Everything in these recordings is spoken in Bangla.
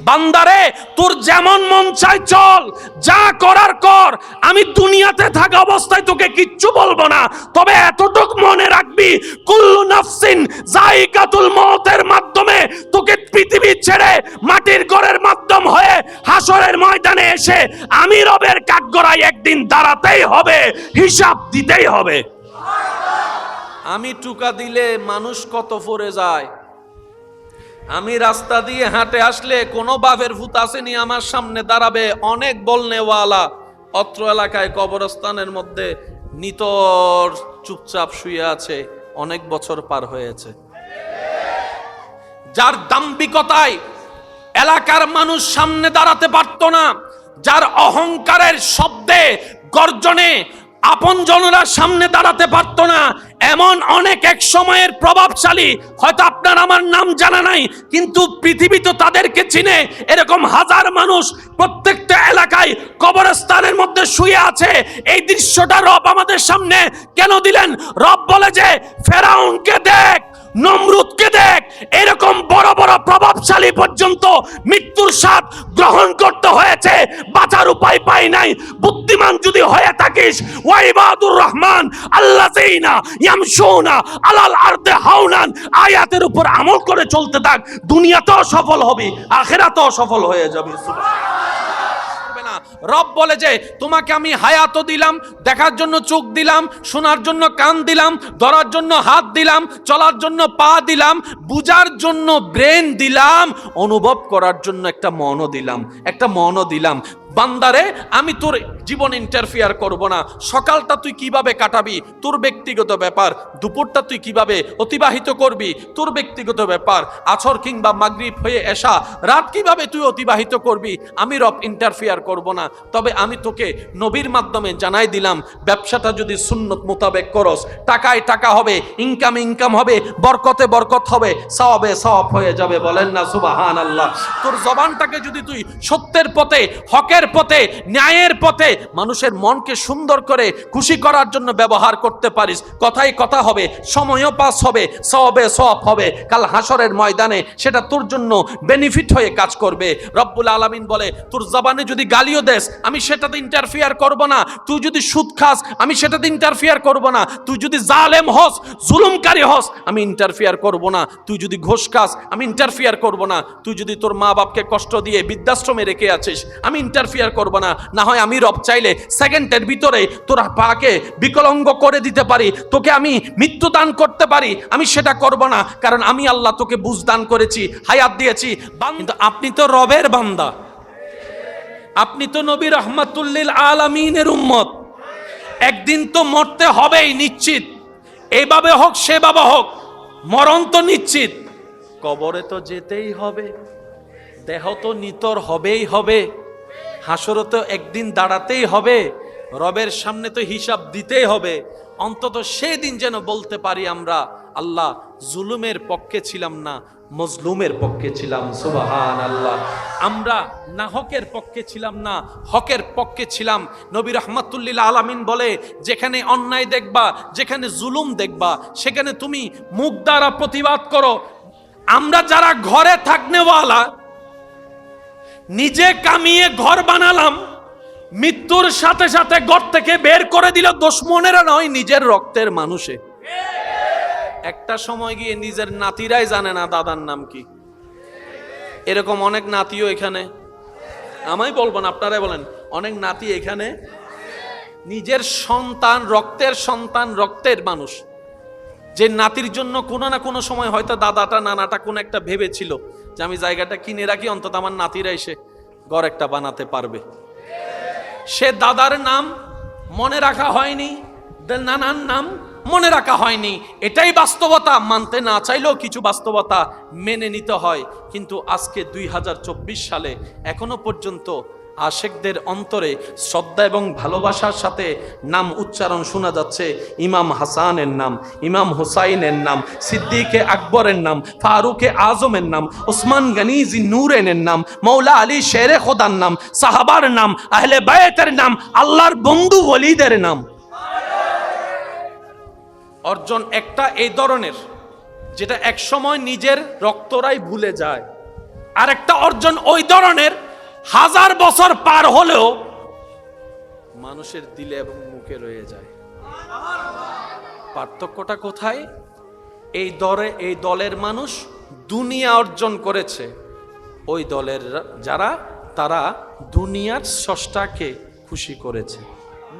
বান্দারে তোর যেমন মন চায় চল, যা করার কর, আমি দুনিয়াতে থাকা অবস্থায় তোকে কিচ্ছু বলবো না, তবে এতটুক মনে রাখবি কুল্লু নাফসিন যায়িকাতুল মউতের মাধ্যমে তোকে পৃথিবী ছেড়ে মাটির ঘরের মাধ্যম হয়ে হাসরের ময়দানে এসে আমি রবের কাঠগড়ায় একদিন দাঁড়াতেই হবে, হিসাব দিতেই হবে। আমি টুকা দিলে মানুষ কত পড়ে যায়। আমি রাস্তা দিয়ে হাঁটে আসলে কোনো বাপের ভূত আসেনি আমার সামনে দাঁড়াবে, অনেক বলনেওয়ালা অত্র এলাকায় কবরস্থানের মধ্যে নিতর চুপচাপ শুয়ে আছে, অনেক বছর পার হয়েছে। যার দাম্ভিকতায় এলাকার মানুষ সামনে দাঁড়াতে পারতো না, যার অহংকারের শব্দে গর্জনে আপনজনরা সামনে দাঁড়াতে পারতো না, এমন অনেক এক সময়ের প্রভাবশালী, হয়তো আপনার আমার নাম জানা নাই, কিন্তু পৃথিবী তো তাদেরকে চিনে, এরকম হাজার মানুষ প্রত্যেকটা এলাকায় কবরস্থানের মধ্যে শুয়ে আছে। এই দৃশ্যটা রব আমাদের সামনে কেন দিলেন? রব বলে যে ফেরাউনকে দেখ, নমরুদকে দেখ, এরকম বড় বড় প্রভাবশালী পর্যন্ত মৃত্যুর স্বাদ গ্রহণ করতে হয়েছে, বাঁচার উপায় পাই নাই। বুদ্ধিমান যদি হয়ে থাকিস, ওয়াইবাদুর রহমান আল্লাযীনা ইয়ামশুনা আলাল আরদি হাওনান, আয়াতের উপর আমল করে চলতে থাক, দুনিয়াতেও সফল হবি, আখিরাতেও সফল হয়ে যাবি। রব বলে যে তোমাকে আমি হায়াত দিলাম, দেখার জন্য চোখ দিলাম, শোনার জন্য কান দিলাম, ধরার জন্য হাত দিলাম, চলার জন্য পা দিলাম, বুঝার জন্য ব্রেন দিলাম, অনুভব করার জন্য একটা মনও দিলাম, একটা মনও দিলাম। বান্দারে আমি তোর জীবন ইন্টারফিয়ার করব না। সকালটা তুই কিভাবে কাটাবি তোর ব্যক্তিগত ব্যাপার, দুপুরটা তুই কিভাবে অতিবাহিত করবি তোর ব্যক্তিগত ব্যাপার, আছর কিংবা মাগরিব হয়ে এশা রাত কিভাবে তুই অতিবাহিত করবি আমি রব ইন্টারফিয়ার করব না। তবে আমি তোকে নবীর মাধ্যমে জানাই দিলাম, ব্যবসাটা যদি সুন্নত মোতাবেক করস, টাকায় টাকা হবে, ইনকামে ইনকাম হবে, বরকতে বরকত হবে, সওয়াবে সওয়াব হয়ে যাবে। বলেন না সুবহানাল্লাহ। তোর জবানটাকে যদি তুই সত্যের পথে, হকের পথে, ন্যায়ের পথে, মানুষের মনকে সুন্দর করে খুশি করার জন্য ব্যবহার করতে পারিস, কথাই কথা হবে, সময়ও পাস হবে, সওয়াবে সওয়াব হবে, কাল হাসরের ময়দানে সেটা তোর জন্য বেনিফিট হয়ে কাজ করবে। রব্বুল আলামিন বলে তোর জবানে যদি গালিও দেস আমি সেটাতে ইন্টারফিয়ার করব না, তুই যদি সুদ খাস আমি সেটাতে ইন্টারফিয়ার করব না, তুই যদি জালেম হস, জুলুমকারী হস আমি ইন্টারফিয়ার করব না, তুই যদি ঘুষ খাস আমি ইন্টারফিয়ার করব না, তুই যদি তোর মা বাপকে কষ্ট দিয়ে বৃদ্ধাশ্রমে রেখে আছিস আমি ইন্টারফিয়ার করব না। না হয় আমি রব চাইলে সেকেন্ডের ভিতরে তোর পাকে বিকলাঙ্গ করে দিতে পারি, তোকে আমি মৃত্যু দান করতে পারি, আমি সেটা করব না, কারণ আমি আল্লাহ তোকে বুঝ দান করেছি, হায়াত দিয়েছি। কিন্তু আপনি তো রবের বান্দা, আপনি তো নবী রাহমাতুল লিল আলামিনের উম্মত, একদিন তো মরতে হবেই নিশ্চিত, এইভাবে হোক সেভাবে হোক, মরণ তো নিশ্চিত, কবরে তো যেতেই হবে, দেহ তো নিতর হবেই হবে, হাসরে তো একদিন দাঁড়াতেই হবে, রবের সামনে তো হিসাব দিতেই হবে। অন্তত সেদিন যেন বলতে পারি আমরা আল্লাহ জুলুমের পক্ষে ছিলাম না, মজলুমের পক্ষে ছিলাম। সুবহানাল্লাহ। আমরা না হকের পক্ষে ছিলাম না, হকের পক্ষে ছিলাম। নবী রাহমাতুল লিল আলামিন বলে যেখানে অন্যায় দেখবা, যেখানে জুলুম দেখবা, সেখানে তুমি মুখ দ্বারা প্রতিবাদ করো। আমরা যারা ঘরে থাকনেওয়ালা, নিজে কামিয়ে ঘর বানালাম, মৃত্যুর সাথে সাথে ঘর থেকে বের করে দিল দুশমনেরা নয়, নিজের রক্তের মানুষে। একটা সময় গিয়ে নিজের নাতিরাই জানে না দাদার নাম কি। এরকম অনেক নাতিও এখানে, আমায় বলবো না আপনারাই বলেন, অনেক নাতি এখানে নিজের সন্তান, রক্তের সন্তান, রক্তের মানুষ, যে নাতির জন্য কোনো না কোনো সময় হয়তো দাদাটা নানাটা কোন একটা ভেবেছিল যে আমি জায়গাটা কিনে রাখি, অন্তত আমার নাতিরা এসে ঘর একটা বানাতে পারবে। সে দাদার নাম মনে রাখা হয়নি, নানার নাম মনে রাখা হয়নি, এটাই বাস্তবতা। মানতে না চাইলেও কিছু বাস্তবতা মেনে নিতে হয়। কিন্তু আজকে 2024 সালে এখনো পর্যন্ত আশেকদের অন্তরে শ্রদ্ধা এবং ভালোবাসার সাথে নাম উচ্চারণ শোনা যাচ্ছে। ইমাম হাসানের নাম, ইমাম হুসাইনের নাম, সিদ্দিকে আকবরের নাম, ফারুকে আজমের নাম, উসমান গনি জিন্নুরেনের নাম, মৌলা আলী শেরে খোদার নাম, সাহাবার নাম, আহলে বায়তের নাম, আল্লাহর বন্ধু ওলিদের নাম। অর্জন একটা এই ধরনের, যেটা এক সময় নিজের রক্তরাই ভুলে যায়, আরেকটা অর্জন ওই ধরনের 1000 বছর পার হলেও মানুষের দিলে এবং মুখে রয়ে যায়। পার্থক্যটা কোথায়? এই দলের মানুষ দুনিয়া অর্জন করেছে, ওই দলের তারা দুনিয়ার স্রষ্টাকে খুশি করেছে।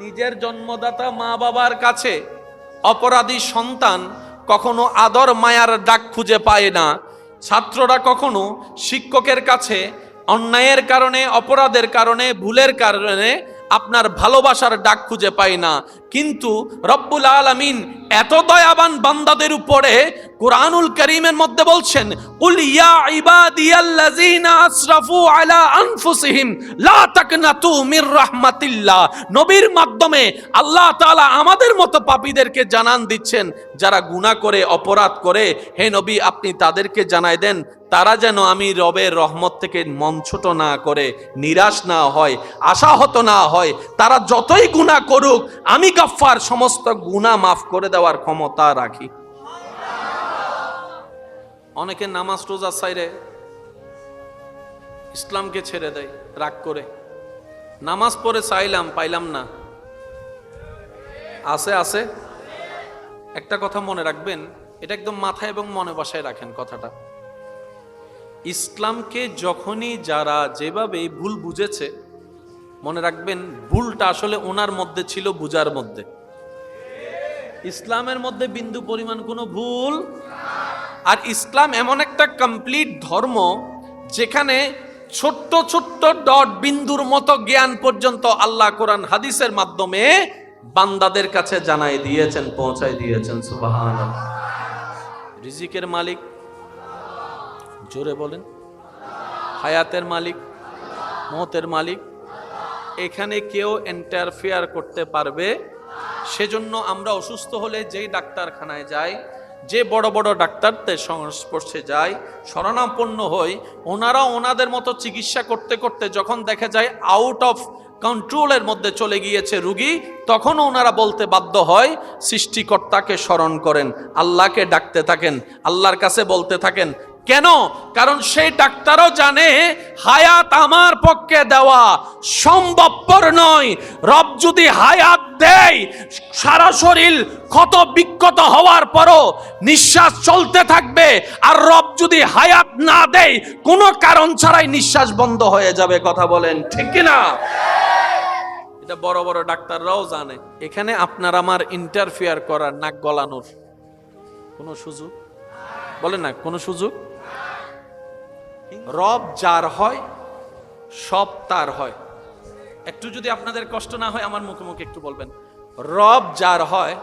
নিজের জন্মদাতা মা বাবার কাছে অপরাধী সন্তান কখনো আদর মায়ার ডাক খুঁজে পায় না। ছাত্ররা কখনো শিক্ষকের কাছে অন্যায়ের কারণে, অপরাধের কারণে, ভুলের কারণে আপনার ভালোবাসার ডাক খুঁজে পায় না। কিন্তু রব্বুল আলামিন এত দয়াবান বান্দাদের উপরে কুরআনুল কারীমের মধ্যে বলছেন, কুল ইয়া ইবাদিয়াল্লাযিনা আসরাফু আলা আনফুসিহিম লা তাকনাতু মির রাহমাতিল্লাহ। নবীর মাধ্যমে আল্লাহ তাআলা আমাদের মতো পাপীদেরকে জানান দিচ্ছেন, যারা গুনাহ করে, অপরাধ করে, হে নবী আপনি তাদেরকে জানায় দেন তারা যেন আমি রবের রহমত থেকে মন ছোট না করে, নিরাশ না হয়, আশাহত না হয়। তারা যতই গুনাহ করুক, আমি গফফার সমস্ত গুনাহ মাফ করে দেওয়ার ক্ষমতা রাখি। অনেকে নামাজ রোজা ছাইরে ইসলামকে ছেড়ে দেয় রাগ করে। নামাজ পড়ে চাইলাম, পাইলাম না। আছে একটা কথা মনে রাখবেন, এটা একদম মাথায় এবং মনে বসায় রাখেন কথাটা। ইসলামকে যখনই যারা যেভাবে ভুল বুঝেছে, মনে রাখবেন ভুলটা আসলে ওনার মধ্যে ছিল, বুঝার মধ্যে। ইসলামের মধ্যে বিন্দু পরিমাণ কোনো ভুল। আর ইসলাম এমন একটা কমপ্লিট ধর্ম যেখানে ছোট্ট ছোট্ট ডট বিন্দুর মতো জ্ঞান পর্যন্ত আল্লাহ কোরআন হাদিসের মাধ্যমে বান্দাদের কাছে জানাই দিয়েছেন, পৌঁছায় দিয়েছেন। সুবহানাল্লাহ। রিজিকের মালিক, জোরে বলেন। হায়াতের মালিক, মওতের মালিক, এখানে কেউ ইন্টারফেয়ার করতে পারবে? সেজন্য আমরা অসুস্থ হলে যেই ডাক্তারখানায় যাই, যে বড় বড় ডাক্তারদের সংস্পর্শে যাই, শরণাপন্ন হই, ওনারা ওনাদের মতো চিকিৎসা করতে করতে যখন দেখা যায় আউট অফ কন্ট্রোলের মধ্যে চলে গিয়েছে রুগী, তখন ওনারা বলতে বাধ্য হয় সৃষ্টিকর্তাকে স্মরণ করেন, আল্লাহকে ডাকতে থাকেন, আল্লাহর কাছে বলতে থাকেন। কেন? কারণ সেই ডাক্তারও জানে হায়াত আমার পক্ষে দেওয়া সম্ভবপর নয়। রব যদি হায়াত দেয়, সারা শরীর ক্ষত বিক্ষত হওয়ার পরও নিঃশ্বাস চলতে থাকবে। আর রব যদি হায়াত না দেয়, কোনো কারণ ছাড়াই নিঃশ্বাস বন্ধ হয়ে যাবে। কথা বলেন ঠিক কিনা? এটা বড় বড় ডাক্তাররাও জানে। এখানে আপনার আমার ইন্টারফেয়ার করার, নাক গলানোর কোনো সুযোগ, বলেন না, কোনো সুযোগ। রব যার হয় সব তার হয়। একটু যদি আপনাদের কষ্ট না হয় আমার মুখে মুখে একটু বলবেন, রব যার হয়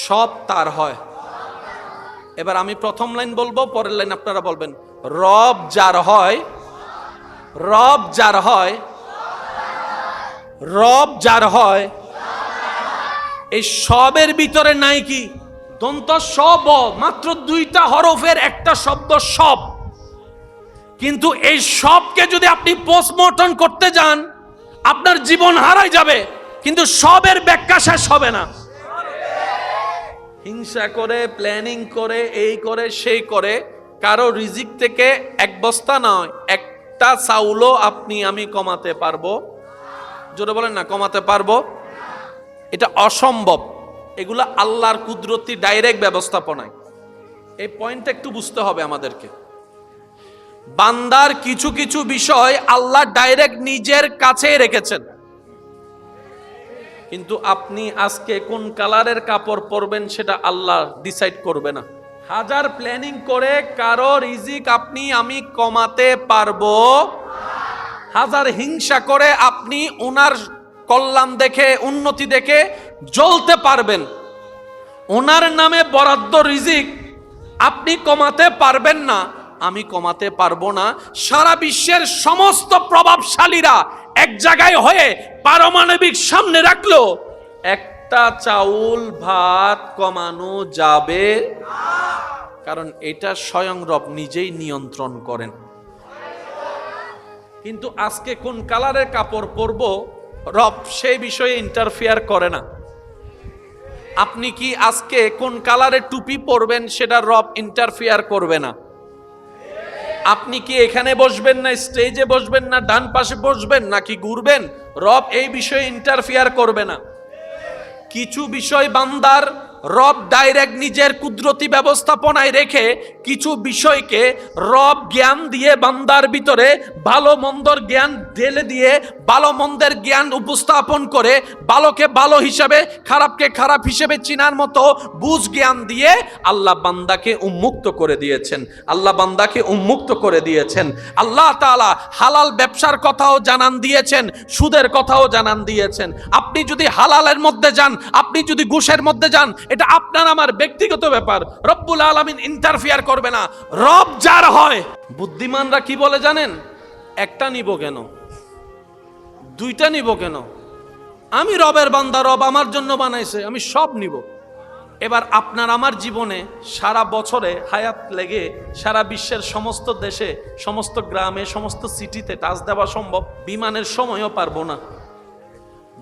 সব তার হয়। এবার আমি প্রথম লাইন বলবো, পরের লাইন আপনারা বলবেন। রব যার হয়, রব যার হয়, রব যার হয়। এই সবের ভিতরে নাই কি? দন্ত সব, মাত্র 2টা হরফের একটা শব্দ সব। কিন্তু এই সবকে যদি আপনি পোস্টমর্টম করতে যান, আপনার জীবন হারাই যাবে, কিন্তু সবের ব্যাখ্যা শেষ হবে না। হিংসা করে, প্ল্যানিং করে, এই করে সেই করে, কারো রিজিক থেকে এক বস্তা নয়, একটা চাউলও আপনি আমি কমাতে পারবো? জোরে বলেন না, কমাতে পারবো? এটা অসম্ভব। এগুলা আল্লাহর কুদরতি ডাইরেক্ট ব্যবস্থাপনায়। এই পয়েন্টটা একটু বুঝতে হবে আমাদেরকে। বান্দার কিছু কিছু বিষয় আল্লাহ ডাইরেক্ট নিজের কাছেই রেখেছেন, কিন্তু আপনি আজকে কোন কালারের কাপড় পরবেন সেটা আল্লাহ ডিসাইড করবে না। হাজার প্ল্যানিং করে কারো রিজিক আপনি আমি কমাতে পারবো? হাজার হিংসা করে আপনি ওনার কল্যাণ দেখে, উন্নতি দেখে জ্বলতে পারবেন, ওনার নামে বরাদ্দ রিজিক আপনি কমাতে পারবেন না, আমি কমাতে পারবো না। সারা বিশ্বের সমস্ত প্রভাবশালীরা এক জায়গায় হয়ে পারমাণবিক সামনে রাখলো, একটা চাউল ভাত কমানো যাবে? কারণ এটা স্বয়ং রব নিজেই নিয়ন্ত্রণ করেন। কিন্তু আজকে কোন কালারের কাপড় পরবো, রব সেই বিষয়ে ইন্টারফেয়ার করে না। আপনি কি আজকে কোন কালারের টুপি পরবেন, সেটা রব ইন্টারফেয়ার করবে না। আপনি কি এখানে বসবেন না স্টেজে বসবেন না ডান পাশে বসবেন নাকি ঘুরবেন, রব এই বিষয়ে ইন্টারফিয়ার করবে না। কিছু বিষয় বান্দার রব ডাইরেক্ট নিজের কুদরতি ব্যবস্থাপনায় রেখে কিছু বিষয়কে রব জ্ঞান দিয়ে বান্দার ভিতরে ভালো মন্দর জ্ঞান ঢেলে দিয়ে ভালো মন্দের জ্ঞান উপস্থাপন করে ভালোকে ভালো হিসাবে খারাপকে খারাপ হিসেবে চিনার মতো বুঝ জ্ঞান দিয়ে আল্লাহ বান্দাকে উন্মুক্ত করে দিয়েছেন। আল্লাহ বান্দাকে উন্মুক্ত করে দিয়েছেন। আল্লাহ তাআলা হালাল ব্যবসার কথাও জানান দিয়েছেন, সুদের কথাও জানান দিয়েছেন। আপনি যদি হালালের মধ্যে যান, আপনি যদি ঘুষের মধ্যে যান, এটা আপনার আমার ব্যক্তিগত ব্যাপার, রব্বুল আলামিন ইন্টারফিয়ার করবে না। রব যার হয়, বুদ্ধিমানরা কি বলে জানেন, একটা নিব কেন, দুইটা নিব কেন, আমি রবের বান্দা, রব আমার জন্য বানাইছে, আমি সব নিব। এবার আপনার আমার জীবনে সারা বছরে হায়াত লেগে সারা বিশ্বের সমস্ত দেশে, সমস্ত গ্রামে, সমস্ত সিটিতে টাচ দেওয়া সম্ভব, বিমানের সময়ও পারবো না।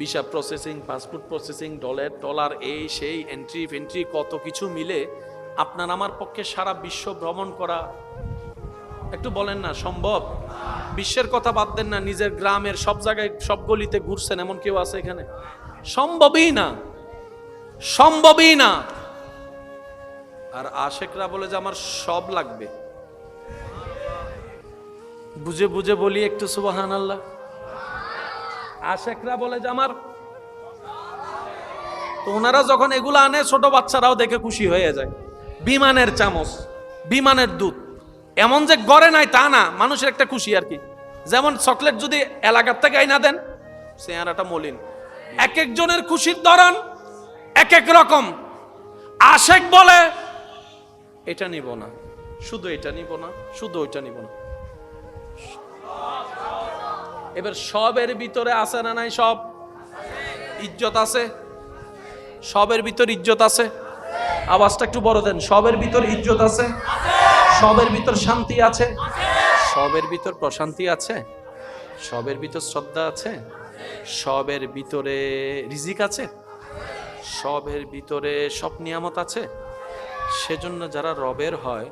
Visa processing, passport processing, dollar এই সেই এন্ট্রি ফেন্ট্রি কত কিছু মিলে আপনার আমার পক্ষে সারা বিশ্ব ভ্রমণ করা, একটু বলেন না সম্ভব? বিশ্বের কথা বাদ দেন না, নিজের গ্রামের সব জায়গায় সব গলিতে ঘুরছেন এমন কেউ আছে এখানে? সম্ভবই না, সম্ভবই না। আর আশেকরা বলে যে আমার সব লাগবে, বুঝে বুঝে বলি একটু সুবহানাল্লাহ। আশেকরা বলে যে আমার, তো ওনারা যখন এগুলো আনে ছোট বাচ্চারাও দেখে খুশি হয়ে যায়। বিমানের চামচ, বিমানের দুধ, এমন যে গড়ে নাই তা না, মানুষের একটা খুশি আর কি। যেমন চকলেট যদি এলাকার থেকে আইনা দেন, চেহারাটা মলিন। এক একজনের খুশির ধরন এক এক রকম। আশেক বলে এটা নিব না, শুধু এটা নিব না, শুধু ওইটা নিব না। এবার সবের ভিতরে আছে না নাই? সব ইজ্জত আছে, সবের ভিতর ইজ্জত আছে। আওয়াজটা একটু বড় দেন। সবের ভিতর ইজ্জত আছে, সবের ভিতর শান্তি আছে, সবের ভিতর প্রশান্তি আছে, সবের ভিতর শ্রদ্ধা আছে, সবের ভিতরে রিজিক আছে, সবের ভিতরে সব নিয়ামত আছে। সেজন্য যারা রবের হয়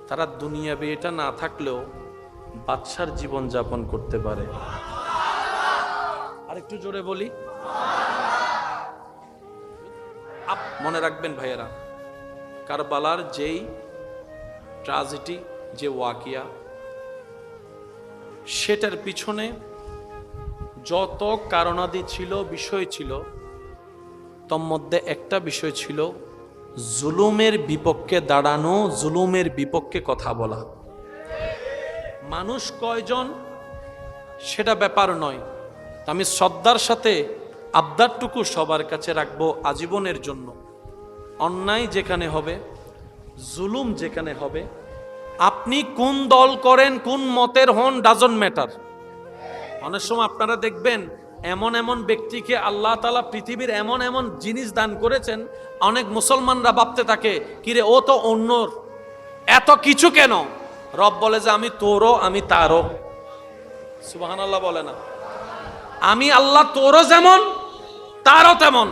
তারা দুনিয়াবি এটা না থাকলেও বাদশার জীবন যাপন করতে পারে। আর একটু জোরে বলি, মনে রাখবেন ভাইয়েরা, কারবালার যেই ট্রাজেডি, যে ওয়াকিয়া, সেটার পিছনে যত কারণাদি ছিল, বিষয় ছিল, তোর মধ্যে একটা বিষয় ছিল জুলুমের বিপক্ষে দাঁড়ানো, জুলুমের বিপক্ষে কথা বলা। মানুষ কয়জন সেটা ব্যাপার নয়, আমি শ্রদ্ধার সাথে আবদারটুকু সবার কাছে রাখবো আজীবনের জন্য। অন্যায় যেখানে হবে, জুলুম যেখানে হবে, আপনি কোন দল করেন, কোন মতের হন, ডাজন্ট ম্যাটার। অনেক সময় আপনারা দেখবেন এমন এমন ব্যক্তিকে আল্লাহ তাআলা পৃথিবীর এমন এমন জিনিস দান করেছেন, অনেক মুসলমানরা ভাবতে থাকে কিরে ও তো অন্যর, এত কিছু কেন? রব বলে যে আমি তোরও, আমি তারও। সুবহানাল্লাহ বলে না? আমি আল্লাহ তোরও যেমন তারও তেমন,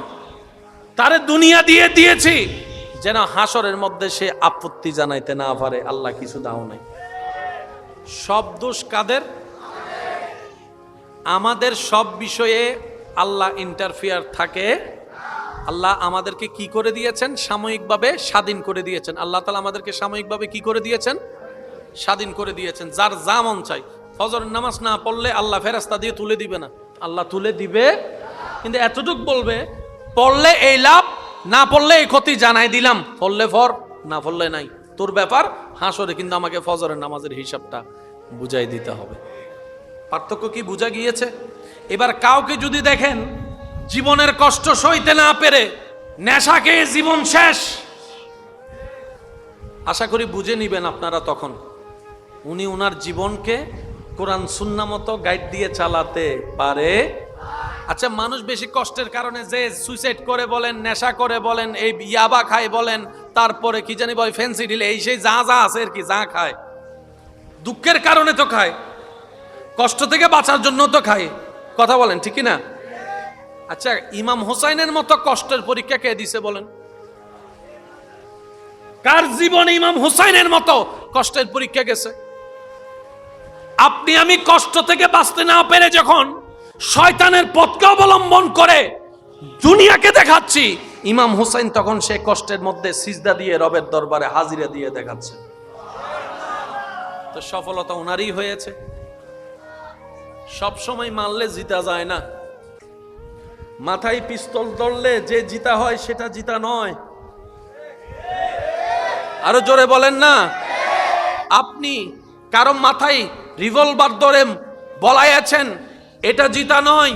তারে দুনিয়া দিয়ে দিয়েছি যেন হাসরের মধ্যে সে আপত্তি জানাইতে না পারে আল্লাহ কিছু দাও নাই। সব দোষ কাদের? আমাদের সব বিষয়ে আল্লাহ ইন্টারফিয়ার থাকে। আল্লাহ আমাদেরকে কি করে দিয়েছেন? সাময়িকভাবে স্বাধীন করে দিয়েছেন। আল্লাহ তাআলা আমাদেরকে সাময়িকভাবে কি করে দিয়েছেন? স্বাধীন করে দিয়েছেন। যার যা মন চাই, ফজরের নামাজ না পড়লে আল্লাহ ফেরেশতা দিয়ে তুলে দিবে না, আল্লাহ তুলে দিবে, কিন্তু এতটুক বলবে পড়লে এই লাভ, না পড়লে এই ক্ষতি, জানাই দিলাম, পড়লে ফর, না পড়লে নাই, তোর ব্যাপার। হাসরে কিন্তু আমাকে ফজরের নামাজের হিসাবটা বুঝাই দিতে হবে। পার্থক্য কি বুঝা গিয়েছে? এবার কাউকে যদি দেখেন জীবনের কষ্ট সইতে না পেরে নেশা খেয়ে জীবন শেষ, আশা করি বুঝে নিবেন আপনারা তখন উনি ওনার জীবনকে কোরআন সুন্নাহ মতো গাইড দিয়ে চালাতে পারে। আচ্ছা, মানুষ বেশি কষ্টের কারণে যে সুইসাইড করে বলেন, নেশা করে বলেন, এই ইয়াবা খায় বলেন, তারপরে কি জানি বয় ফ্যান্সি ডিলে, এই সেই যা যা আছে আর কি, যা খায় দুঃখের কারণে তো খায়, কষ্ট থেকে বাঁচার জন্য তো খায়। কথা বলেন ঠিক না? আচ্ছা, ইমাম হোসাইনের মতো কষ্টের পরীক্ষা কে দিছে বলেন? কার জীবনে ইমাম হোসাইনের মতো কষ্টের পরীক্ষা গেছে? আপনি আমি কষ্ট থেকে বাঁচতে না পেরে যখন শয়তানের পথকে অবলম্বন করে দুনিয়াকে দেখাচ্ছি, ইমাম হুসাইন তখন সে কষ্টের মধ্যে সিজদা দিয়ে রবের দরবারে হাজিরা দিয়ে দেখাচ্ছে। তো সফলতা ওনারই হয়েছে। সব সময় মারলে জিতা যায় না, মাথায় পিস্তল ধরলে যে জিতা হয় সেটা জিতা নয়। আরো জোরে বলেন না। আপনি কারো মাথায় রিভলভার ধরে বলাইয়াছেন, এটা জিতা নয়।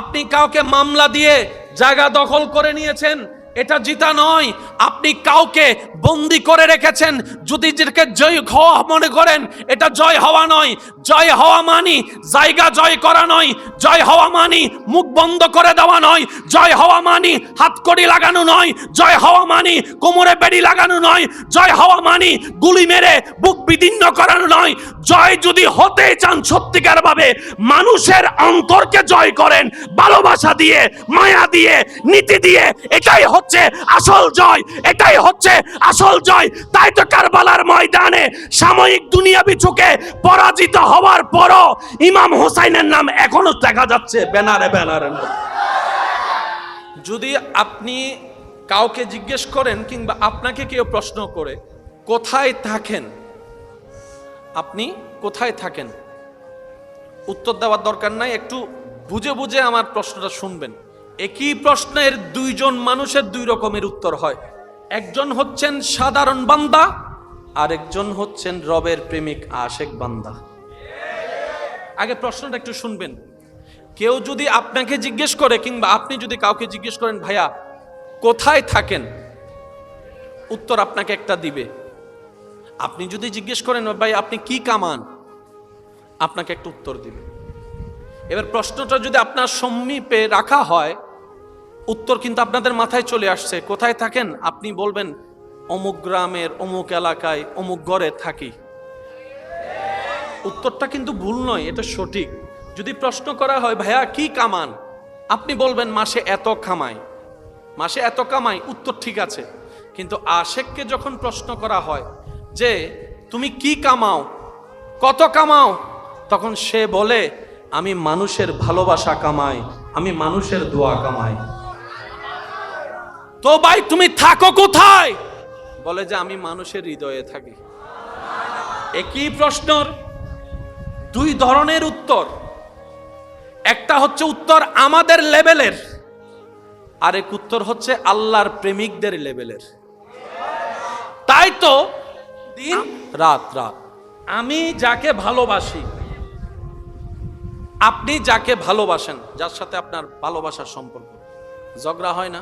আপনি কাউকে মামলা দিয়ে জায়গা দখল করে নিয়েছেন, এটা জিতা নয়। আপনি কাউকে বন্দি করে রেখেছেন, যদি যেটাকে জয় হওয়া মনে করেন, এটা জয় হওয়া নয়। জয় হওয়া মানি জায়গা জয় করা নয়। জয় হওয়া মানি মুখ বন্ধ করে দেওয়া নয়। জয় হওয়া মানি হাতকড়ি লাগানো নয়। জয় হওয়া মানি কোমরে বেড়ি লাগানো নয়। জয় হওয়া মানি গুলি মেরে বুক বিদীর্ণ করানো নয়। জয় যদি হতে চান সত্যিকার ভাবে, মানুষের অন্তরকে জয় করেন ভালোবাসা দিয়ে, মায়া দিয়ে, নীতি দিয়ে। এটাই হচ্ছে আসল জয়, এটাই হচ্ছে আসল জয়। তাই তো কারবালার ময়দানে সাময়িক দুনিয়াবি চোখে পরাজিত হওয়ার পরও ইমাম হুসাইনের নাম এখনো দেখা যাচ্ছে ব্যানারে ব্যানারে। যদি আপনি কাউকে জিজ্ঞেস করেন কিংবা আপনাকে কেউ প্রশ্ন করে কোথায় থাকেন, আপনি কোথায় থাকেন, উত্তর দেওয়ার দরকার নাই, একটু বুঝে বুঝে আমার প্রশ্নটা শুনবেন। একই প্রশ্নের দুইজন মানুষের দুই রকমের উত্তর হয়। একজন হচ্ছেন সাধারণ বান্দা, আর একজন হচ্ছেন রবের প্রেমিক আশেক বান্দা। আগে প্রশ্নটা একটু শুনবেন। কেউ যদি আপনাকে জিজ্ঞেস করে কিংবা আপনি যদি কাউকে জিজ্ঞেস করেন ভাইয়া কোথায় থাকেন, উত্তর আপনাকে একটা দিবে। আপনি যদি জিজ্ঞেস করেন ভাই আপনি কি কামান, আপনাকে একটা উত্তর দিবে। এবার প্রশ্নটা যদি আপনার সমীপে রাখা হয়, উত্তর কিন্তু আপনাদের মাথায় চলে আসছে। কোথায় থাকেন? আপনি বলবেন অমুক গ্রামের অমুক এলাকায় অমুক ঘরে থাকি। উত্তরটা কিন্তু ভুল নয়, এটা সঠিক। যদি প্রশ্ন করা হয় ভাইয়া কি কামান, আপনি বলবেন মাসে এত কামাই, মাসে এত কামাই, উত্তর ঠিক আছে। কিন্তু আশেককে যখন প্রশ্ন করা হয় যে তুমি কি কামাও, কত কামাও, তখন সে বলে আমি মানুষের ভালোবাসা কামাই, আমি মানুষের দোয়া কামাই। তো ভাই তুমি থাকো কোথায়? বলে যে আমি মানুষের হৃদয়ে থাকি। একই প্রশ্নের দুই ধরনের উত্তর। একটা হচ্ছে উত্তর আমাদের লেভেলের, আরেক উত্তর হচ্ছে আল্লাহর প্রেমিকদের লেভেলের। তাই তো দিন রাত রাত আমি যাকে ভালোবাসি, আপনি যাকে ভালোবাসেন, যার সাথে আপনার ভালোবাসার সম্পর্ক, ঝগড়া হয় না?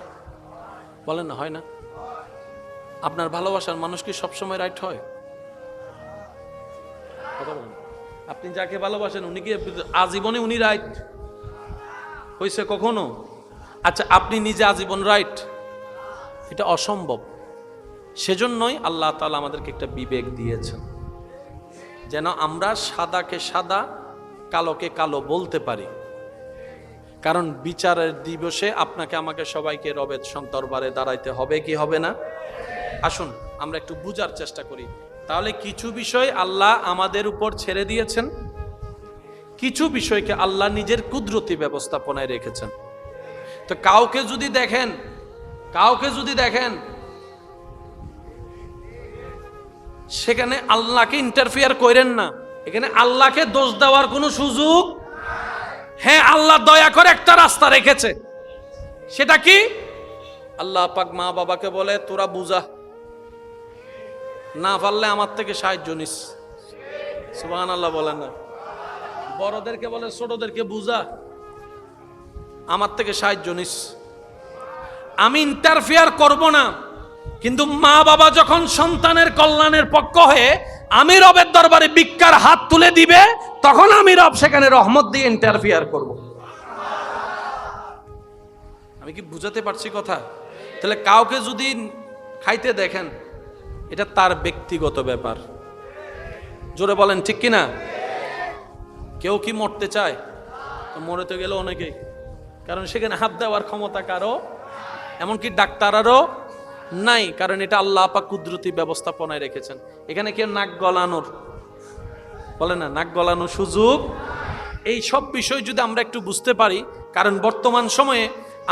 বলেন না হয় না? আপনার ভালোবাসার মানুষ কি সবসময় রাইট হয়? কথা বলেন। আপনি যাকে ভালোবাসেন উনি কি আজীবনে উনি রাইট হয়েছে কখনো? আচ্ছা আপনি নিজে আজীবন রাইট? এটা অসম্ভব। সেজন্যই আল্লাহ তাআলা আমাদেরকে একটা বিবেক দিয়েছেন, যেন আমরা সাদাকে সাদা কালোকে কালো বলতে পারি। কারণ বিচারের দিবসে আপনাকে আমাকে সবাইকে রবের দরবারে দাঁড়াইতে হবে কি হবে না? আসুন আমরা একটু বুঝার চেষ্টা করি। তাহলে কিছু বিষয় আল্লাহ আমাদের উপর ছেড়ে দিয়েছেন, কিছু বিষয়কে আল্লাহ নিজের কুদরতি ব্যবস্থাপনায় রেখেছেন। তো কাউকে যদি দেখেন সেখানে আল্লাহকে ইন্টারফিয়ার করেন না। এখানে আল্লাহকে দোষ দেওয়ার কোনো সুযোগ। হ্যাঁ, আল্লাহ দয়া করে একটা রাস্তা রেখেছে, সেটা কি? আল্লাহ পাক মা বাবাকে বলে তোরা বুঝা, না পারলে আমার থেকে সাহায্য নিস। সুবহানাল্লাহ বলেন না? বড়দেরকে বলে ছোটদেরকে বুঝা, আমার থেকে সাহায্য নিস। আমি ইন্টারফিয়ার করব না, কিন্তু মা বাবা যখন সন্তানের কল্যাণের পক্ষ হয়ে আমি রবের দরবারে ভিক্ষার হাত তুলে দিবে, তখন আমি রব সেখানে রহমত দিয়ে ইন্টারফিয়ার করব। আমি কি বুঝাতে পারছি কথা? তাহলে কাউকে যদি খাইতে দেখেন, এটা তার ব্যক্তিগত ব্যাপার। জোরে বলেন ঠিক কিনা? কেউ কি মরতে চায়? তো মরে তো গেল অনেকেই, কারণ সেখানে হাত দেওয়ার ক্ষমতা কারো, এমনকি ডাক্তারেরও নাই, কারণ এটা আল্লাহ পাক কুদরতি ব্যবস্থাপনায় রেখেছেন। এখানে কেউ নাক গলানোর বলে না, নাক গলানো সুযোগ। এই সব বিষয় যদি আমরা একটু বুঝতে পারি, কারণ বর্তমান সময়ে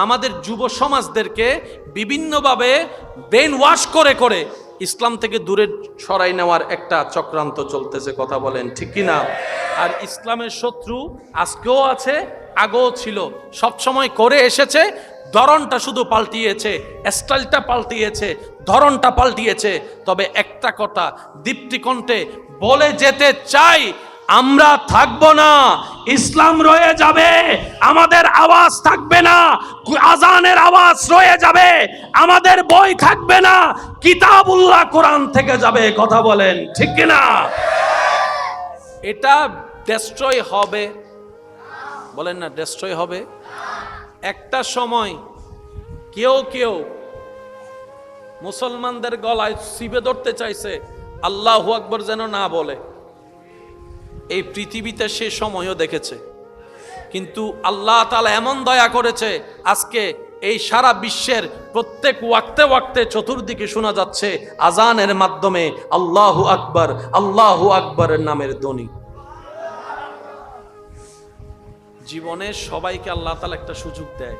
আমাদের যুব সমাজদেরকে বিভিন্নভাবে ব্রেন ওয়াশ করে করে ইসলাম থেকে দূরে সরাই নেওয়ার একটা চক্রান্ত চলতেছে, কথা বলেন ঠিক কি না? আর ইসলামের শত্রু আজকেও আছে, আগেও ছিল, সব সময় করে এসেছে। ধরনটা শুধু পাল্টিয়েছে, স্টাইলটা পাল্টিয়েছে, ধরনটা পাল্টিয়েছে। তবে একটা কথা দীপ্তিকণ্ঠে বলে যেতে চাই, আমরা থাকবো না, ইসলাম রয়ে যাবে, আমাদের আওয়াজ থাকবে না, আজানের আওয়াজ রয়ে যাবে, আমাদের বই থাকবে না, কিতাবুল্লাহ কোরআন থেকে যাবে, কথা বলেন ঠিক কিনা? এটা ডেস্ট্রয় হবে, বলেন না ডেস্ট্রয় হবে। একটা সময় কেউ কেউ মুসলমানদের গলায় চিপে ধরতে চাইছে, আল্লাহু আকবার যেন না বলে। এই পৃথিবীতে সে সময়ও দেখেছে, কিন্তু আল্লাহ তাআলা এমন দয়া করেছে, আজকে এই সারা বিশ্বের প্রত্যেক ওয়াক্তে ওয়াক্তে চতুর্দিকে শোনা যাচ্ছে আজানের মাধ্যমে আল্লাহু আকবার, আল্লাহু আকবরের নামের ধ্বনি। জীবনে সবাইকে আল্লাহ তাআলা একটা সুযোগ দেয়,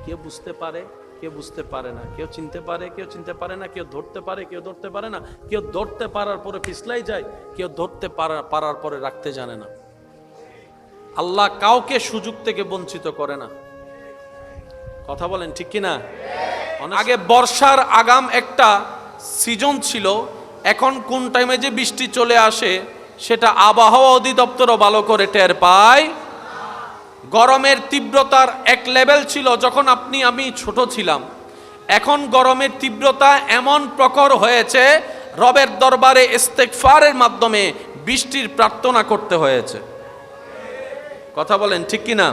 কেউ বুঝতে পারে, কেউ বুঝতে পারে না, কেউ চিনতে পারে, কেউ চিনতে পারে না, কেউ ধরতে পারে, কেউ ধরতে পারে না, কেউ ধরতে পারার পরে পিছলাই যায়, কেউ ধরতে পারার পরে রাখতে জানে না। আল্লাহ কাউকে সুযোগ থেকে বঞ্চিত করে না, কথা বলেন ঠিক কিনা? আগে বর্ষার আগাম একটা সিজন ছিল, এখন কোন টাইমে যে বৃষ্টি চলে আসে সেটা আবহাওয়া অধিদপ্তরও ভালো করে টের পায়। গরমের তীব্রতার এক লেভেল ছিল যখন আপনি আমি ছোট ছিলাম, এখন গরমের তীব্রতা এমন প্রখর হয়েছে, রবের দরবারে ইস্তেগফারের মাধ্যমে বৃষ্টির প্রার্থনা করতে হয়েছে, কথা বলেন ঠিক কিনা?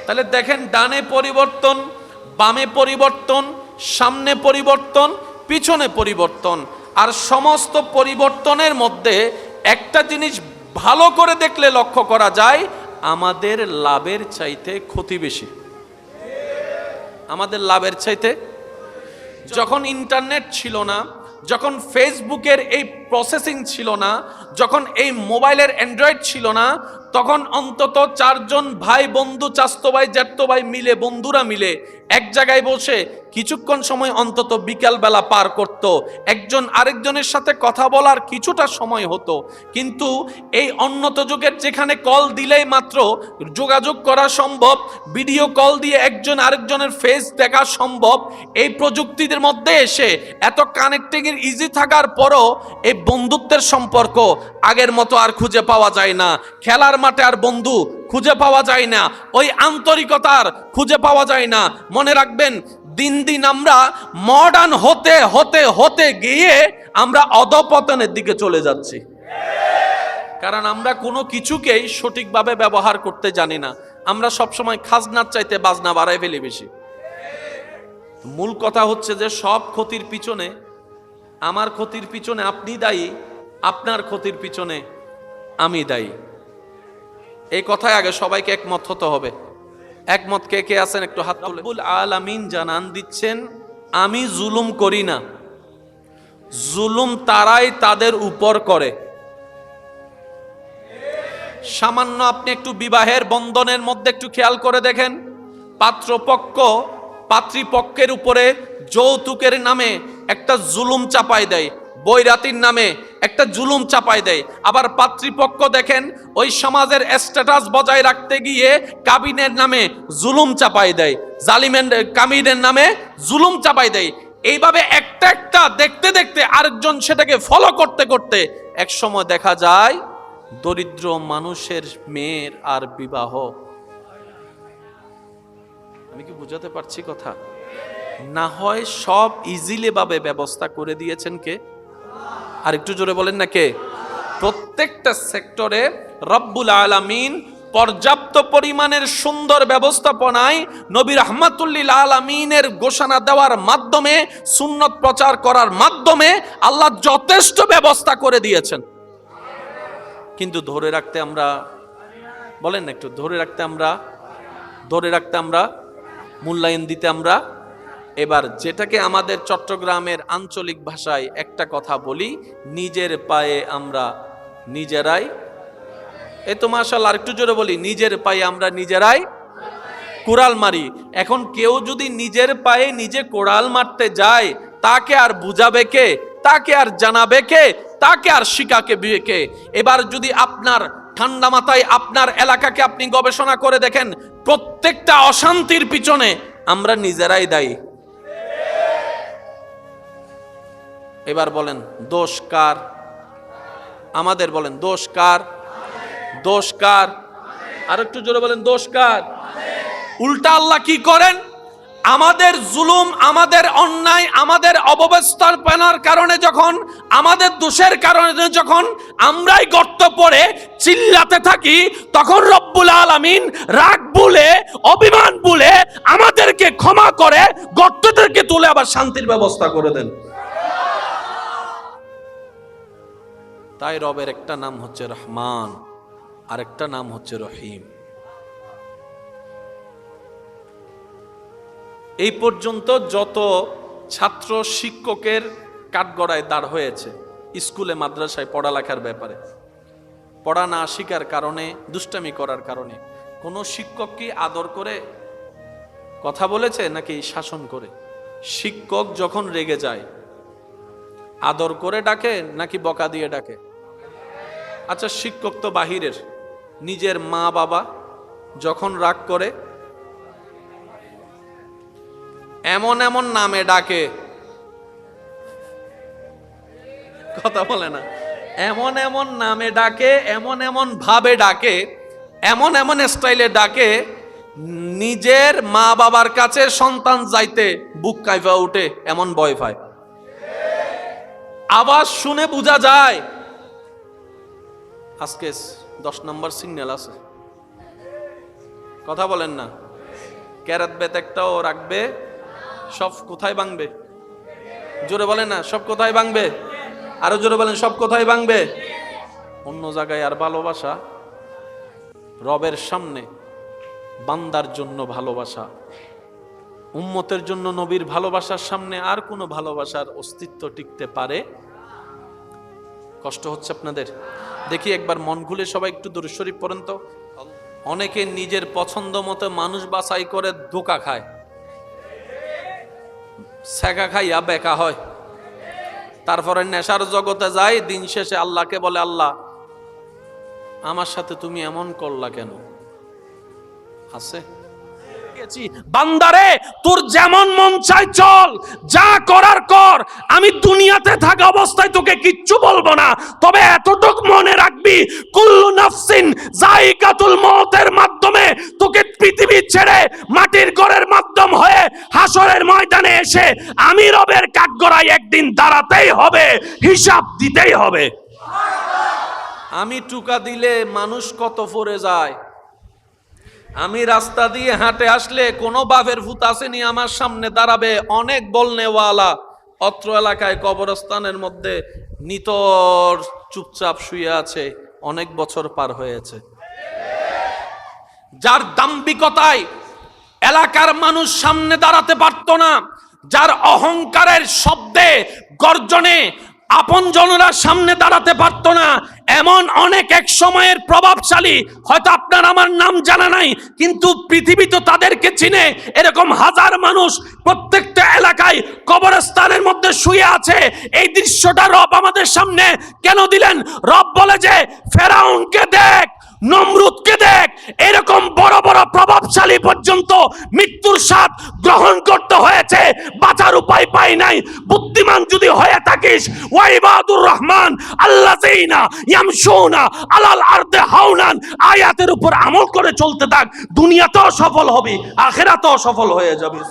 তাহলে দেখেন, ডানে পরিবর্তন, বামে পরিবর্তন, সামনে পরিবর্তন, পিছনে পরিবর্তন। আর সমস্ত পরিবর্তনের মধ্যে একটা জিনিস ভালো করে দেখলে লক্ষ্য করা যায়, আমাদের লাভের চাইতে ক্ষতি বেশি, আমাদের লাভের চাইতে। যখন ইন্টারনেট ছিল না, যখন ফেসবুকের এই প্রসেসিং ছিল না, যখন এই মোবাইলের অ্যান্ড্রয়েড ছিল না, তখন অন্তত চারজন ভাই বন্ধু, চাচতো ভাই, জ্যাঠতো ভাই মিলে, বন্ধুরা মিলে এক জায়গায় বসে কিছুক্ষণ সময় অন্তত বিকাল বেলা পার করত, একজন আরেকজনের সাথে কথা বলার কিছুটা সময় হতো। কিন্তু এই উন্নত যুগের যেখানে কল দিলেই মাত্র যোগাযোগ করা সম্ভব, ভিডিও কল দিয়ে একজন আরেকজনের ফেস দেখা সম্ভব, এই প্রযুক্তিদের মধ্যে এসে এত কানেক্টিং এর ইজি থাকার পরও এই বন্ধুত্বের সম্পর্ক আগের মতো আর খুঁজে পাওয়া যায় না। খেলার মাঠে আর বন্ধু খুঁজে পাওয়া যায় না, ওই আন্তরিকতার খুঁজে পাওয়া যায় না। মনে রাখবেন, দিন দিন আমরা মডার্ন হতে হতে হতে গিয়ে আমরা অধপতনের দিকে চলে যাচ্ছি, কারণ আমরা কোনো কিছুকেই সঠিকভাবে ব্যবহার করতে জানি না। আমরা সবসময় খাজনার চাইতে বাজনা বাড়াই ফেলি বেশি। মূল কথা হচ্ছে যে সব ক্ষতির পিছনে, আমার ক্ষতির পিছনে আপনি দায়ী, আপনার ক্ষতির পিছনে আমি দায়ী। এই কথায় আগে সবাইকে একমত হতে হবে। একমত কে কে আছেন একটু হাত তুলে। রব্বুল আলামিন জানান দিচ্ছেন, আমি জুলুম করি না, জুলুম তারাই তাদের উপর করে। সামান্য আপনি একটু বিবাহের বন্ধনের মধ্যে একটু খেয়াল করে দেখেন, পাত্রপক্ষ পাত্রীপক্ষের উপরে যৌতুকের নামে একটা জুলুম চাপাই দেয়, বৈরাতির নামে একটা জুলুম চাপাই দেয়। আবার পাত্রীপক্ষ দেখেন ওই সমাজের স্ট্যাটাস বজায় রাখতে গিয়ে কাবিনের নামে জুলুম চাপাই দেয়, জালিমের কামিনের নামে জুলুম চাপাই দেয়। এইভাবে একটা একটা দেখতে দেখতে আরেকজন সেটাকে ফলো করতে করতে এক সময় দেখা যায় দরিদ্র মানুষের মেয়ের আর বিবাহ। আমি কি বুঝাতে পারছি কথা? না হয় সব ইজিলি ভাবে ব্যবস্থা করে দিয়েছেন কে? আর একটু জোরে বলেন না কে? প্রত্যেকটা সেক্টরে রব্বুল আলামিন পর্যাপ্ত পরিমাণের সুন্দর ব্যবস্থাপনায় নবী রাহমাতুল্লিল আলামিনের ঘোষণা দেওয়ার মাধ্যমে, সুন্নত প্রচার করার মাধ্যমে আল্লাহ যথেষ্ট ব্যবস্থা করে দিয়েছেন। কিন্তু ধরে রাখতে আমরা, বলেন না একটু, ধরে রাখতে আমরা মূল্যায়ন দিতে আমরা। এবার যেটাকে আমাদের চট্টগ্রামের আঞ্চলিক ভাষায় একটা কথা বলি, নিজের পায়ে আমরা নিজেরাই এই তো মাশাআল্লাহ, আর একটু জোরে বলি, নিজের পায়ে আমরা নিজেরাই কোড়াল মারি। এখন কেউ যদি নিজের পায়ে নিজে কোড়াল মারতে যায়, তাকে আর বুঝাবে কে? তাকে আর জানাবে কে? তাকে আর শিখাকে কে? এবার যদি আপনার ঠান্ডা মাথায় আপনার এলাকাকে আপনি গবেষণা করে দেখেন, প্রত্যেকটা অশান্তির পিছনে আমরা নিজেরাই দায়ী। এবার বলেন দোষ কার? আমাদের। বলেন দোষ কার? দোষ কার? আর একটু জোরে বলেন দোষ কার? উল্টা আল্লাহ কি করেন? আমাদের জুলুম, আমাদের অন্যায়, আমাদের অব্যবস্থাপনার কারণে যখন, আমাদের দোষের কারণে যখন আমরাই গর্ত পড়ে চিল্লাতে থাকি, তখন রব্বুল আলামিন রাগ ভুলে, অভিমান ভুলে আমাদেরকে ক্ষমা করে গর্ত থেকে তুলে আবার শান্তির ব্যবস্থা করে দেন। তাই রবের একটা নাম হচ্ছে রহমান, আর একটা নাম হচ্ছে রহিম। এই পর্যন্ত যত ছাত্র শিক্ষকের কাঠগড়ায় দাঁড় হয়েছে স্কুলে মাদ্রাসায় পড়ালেখার ব্যাপারে, পড়া না শিখার কারণে, দুষ্টামি করার কারণে, কোন শিক্ষক কি আদর করে কথা বলেছে নাকি শাসন করে? শিক্ষক যখন রেগে যায় আদর করে ডাকে নাকি বকা দিয়ে ডাকে? আচ্ছা, শিক্ষক তো বাহিরের, নিজের মা বাবা যখন রাগ করে এমন এমন নামে ডাকে, কথা বলে না, এমন এমন নামে ডাকে, এমন এমন ভাবে ডাকে, এমন এমন স্টাইলে ডাকে, নিজের মা বাবার কাছে সন্তান যাইতে বুক কাইফা উঠে, এমন ভয় পায়। আওয়াজ শুনে বোঝা যায় আজকে 10 নম্বর সিগন্যাল আছে। কথা বলেন না, ক্যারাত বেত একটাও রাখবে, সব কোথায় ভাঙবে? জোরে বলেন না, সব কোথায় ভাঙবে? আরো জোরে বলেন, সব কোথায় ভাঙবে? অন্য জায়গায় আর ভালোবাসা, রবের সামনে বান্দার জন্য ভালোবাসা, উম্মতের জন্য নবীর ভালোবাসার সামনে আর কোনো ভালোবাসার অস্তিত্ব টিকতে পারে? কষ্ট হচ্ছে আপনাদের? দেখি একবার মন খুলে সবাই একটু দুরূদ শরীফ পড়েন তো। অনেকে নিজের পছন্দ মতো মানুষ বাছাই করে ধোঁকা খায়, সেকা খাইয়া বেকা হয়, তারপরে নেশার জগতে যায়, দিন শেষে আল্লাহকে বলে, আল্লাহ আমার সাথে তুমি এমন করলা কেন? আছে বান্দারে, তোর যেমন মন চাই চল, যা করার কর, আমি দুনিয়াতে থাকা অবস্থায় তোকে কিচ্ছু বলবো না। তবে এতটুক মনে রাখবি, কুল্লু নাফসিন যায়িকাতুল মউতের মাধ্যমে তোকে পৃথিবী ছেড়ে মাটির ঘরের মাধ্যম হয়ে হাসরের ময়দানে এসে আমি রবের কাঠগড়ায় একদিন দাঁড়াতেই হবে, হিসাব দিতেই হবে। আমি টুকা দিলে মানুষ কত পড়ে যায়। আমি রাস্তা দিয়ে হাঁটে আসলে কোনো বাপের ভূত আসেনি আমার সামনে দাঁড়াবে, অনেক বলনেওয়ালা অত্র এলাকায় কবরস্থানের মধ্যে নিতর চুপচাপ শুয়ে আছে, অনেক বছর পার হয়েছে। যার দাম্ভিকতায় এলাকার মানুষ সামনে দাঁড়াতে পারত না, যার অহংকারের শব্দে গর্জনে আপনজনরা সামনে দাঁড়াতে পারত না, এমন অনেক এক সময়ের প্রভাবশালী, হয়তো আপনার আমার নাম জানা নাই, কিন্তু পৃথিবী তো তাদেরকে চিনে, এরকম হাজার মানুষ প্রত্যেকটা এলাকায় কবরস্থানের মধ্যে শুয়ে আছে। এই দৃশ্যটা রব আমাদের সামনে কেন দিলেন? রব বলে যে ফেরাউনকে দেখ, নমরুদকে দেখ, এরকম বড় বড় প্রভাবশালী পর্যন্ত মৃত্যুর স্বাদ গ্রহণ করতে হয়েছে, বাঁচার উপায় পাই নাই। বুদ্ধিমান যদি হয়ে থাকিস, ওয়াইবাদুর রহমান আল্লাযীনা ইয়ামশুনা আলাল আরদি হাওনান, আয়াতের উপর আমল করে চলতে থাক, দুনিয়াতেও সফল হবি, আখিরাতেও সফল হয়ে যাবি।